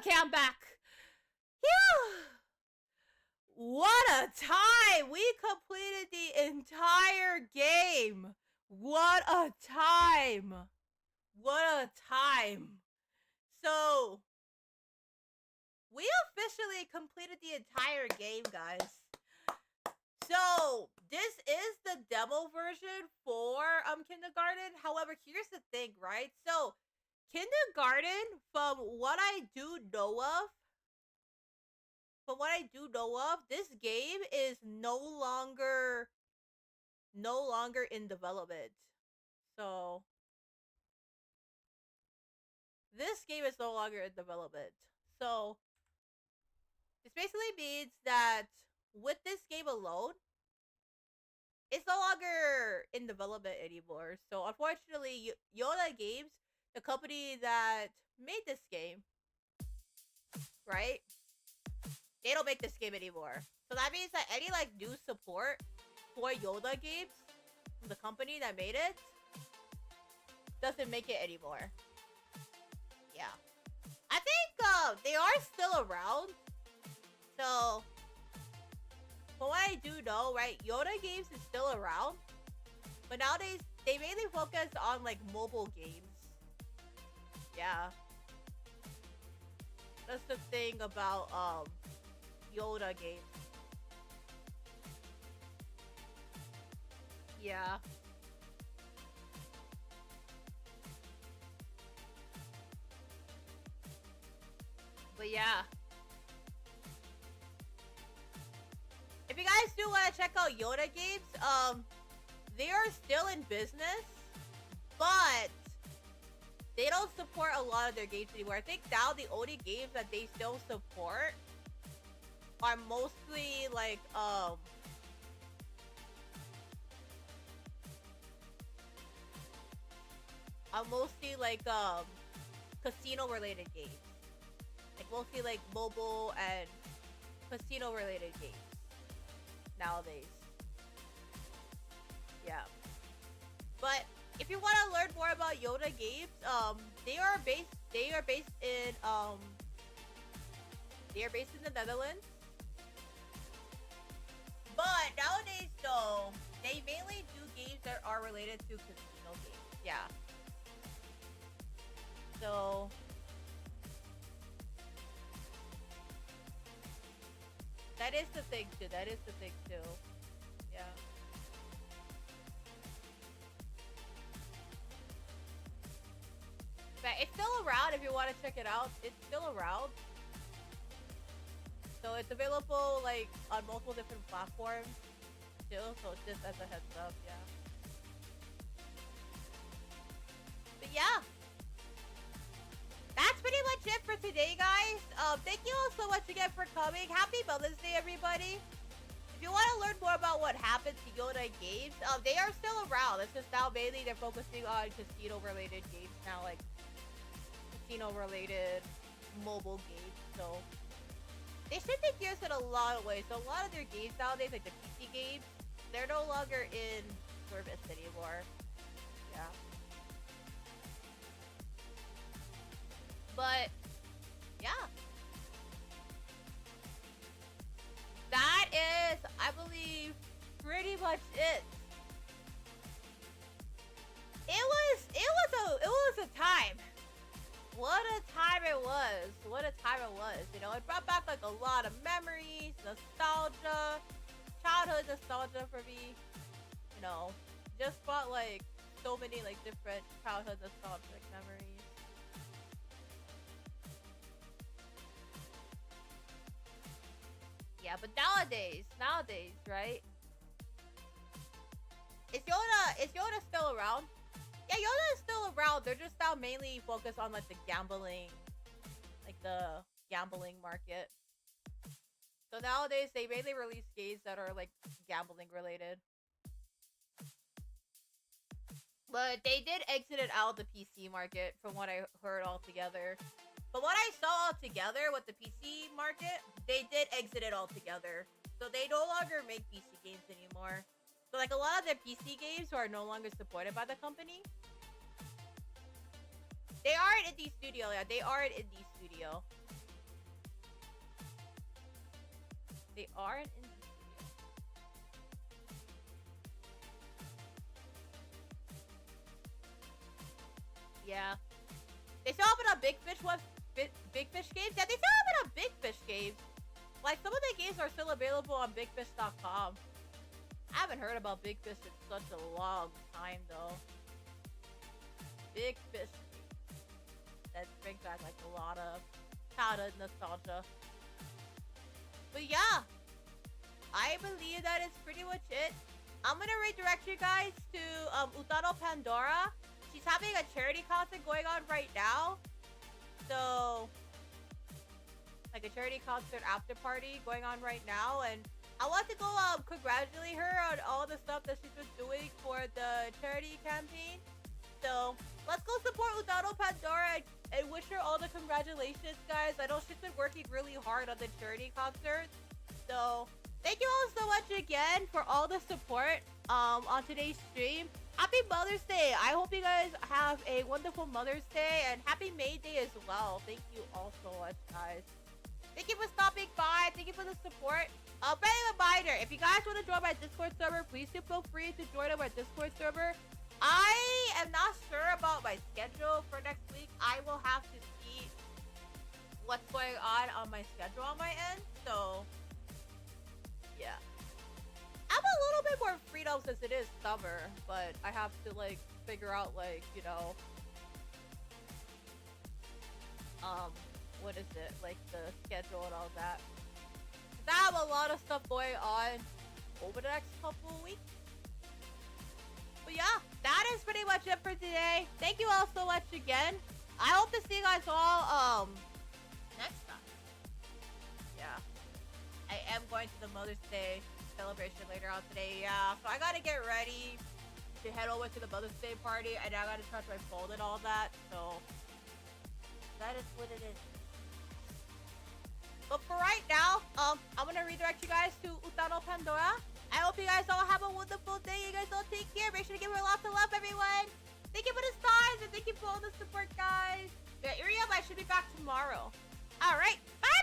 Okay, I'm back. Phew! What a time! We completed the entire game. What a time! What a time! So, we officially completed the entire game, guys. So, this is the demo version for Kindergarten. However, here's the thing, right? So, Kindergarten, from what I do know of, this game is no longer in development. So, this game is no longer in development. So, this basically means that with this game alone, it's no longer in development anymore. So unfortunately, Yoda Games, the company that made this game, right? They don't make this game anymore. So that means that any like new support for Yoda Games, the company that made it, doesn't make it anymore. Yeah. I think they are still around. So from what I do know, right, Yoda Games is still around, but nowadays they mainly focus on like mobile games. Yeah, that's the thing about Yoda Games. Yeah. But yeah. If you guys do want to check out Yoda Games, they are still in business, but they don't support a lot of their games anymore. I think now the only games that they still support are mostly like casino related games. Like mostly like mobile and casino related games nowadays. Yeah. But if you want to learn more about Yoda Games, they are based in the Netherlands. But nowadays though, they mainly do games that are related to casino games. Yeah. So that is the thing too. Yeah. But it's still around if you want to check it out. It's still around. So it's available like on multiple different platforms still. So just as a heads up, yeah. But yeah. That's pretty much it for today, guys. Thank you all so much again for coming. Happy Mother's Day, everybody. If you want to learn more about what happened to Yoda Games, they are still around. It's just now mainly they're focusing on casino-related games now, like casino-related mobile games. So they shifted gears in a lot of ways. So a lot of their games nowadays, like the PC games, they're no longer in service anymore. Yeah. But yeah, that is, I believe, pretty much it. It was a time. What a time it was. What a time it was. You know, it brought back like a lot of memories, nostalgia, childhood nostalgia for me. You know, just brought like so many like different childhood nostalgic memories. Yeah, but nowadays, right? Is Yoda still around? Yeah, Yoda is still around. They're just now mainly focused on like the gambling market. So nowadays they mainly release games that are like gambling related. But they did exit it out of the PC market from what I heard altogether. But what I saw altogether with the PC market, they did exit it altogether. So they no longer make PC games anymore. So like a lot of their PC games are no longer supported by the company. They are an indie studio, yeah. They are an indie studio. They are an indie studio. Yeah. They still have it on Big Fish Big Fish games? Yeah, they still have it on Big Fish games. Like, some of the games are still available on BigFish.com. I haven't heard about Big Fish in such a long time, though. Big Fish. That brings back, like, a lot of childhood nostalgia. But yeah, I believe that is pretty much it. I'm gonna redirect you guys to Utano Pandora. She's having a charity concert going on right now. So, like a charity concert after party going on right now. And I want to go congratulate her on all the stuff that she's been doing for the charity campaign. So, let's go support Utano Pandora and wish her all the congratulations, guys. I know she's been working really hard on the charity concert. So, thank you all so much again for all the support on today's stream. Happy Mother's Day. I hope you guys have a wonderful Mother's Day and happy May Day as well. Thank you all so much, guys. Thank you for stopping by. Thank you for the support. Friendly reminder, if you guys want to join my Discord server, please do feel free to join our Discord server. I am not sure about my schedule for next week. I will have to see what's going on my schedule on my end. So, yeah. I have a little bit more freedom since it is summer, but I have to, like, figure out, like, you know, what is it? Like, the schedule and all that. I have a lot of stuff going on over the next couple of weeks. But yeah, that is pretty much it for today. Thank you all so much again. I hope to see you guys all next time. Yeah. I am going to the Mother's Day celebration later on today. Yeah, so I gotta get ready to head over to the Mother's Day party, and I gotta charge my phone and all that. So that is what it is. But for right now, I'm gonna redirect you guys to Utano Pandora. I hope you guys all have a wonderful day. You guys all take care. Make sure to give her lots of love, everyone. Thank you for the stars and thank you for all the support, guys. Yeah, Iriam, I should be back tomorrow. All right, bye.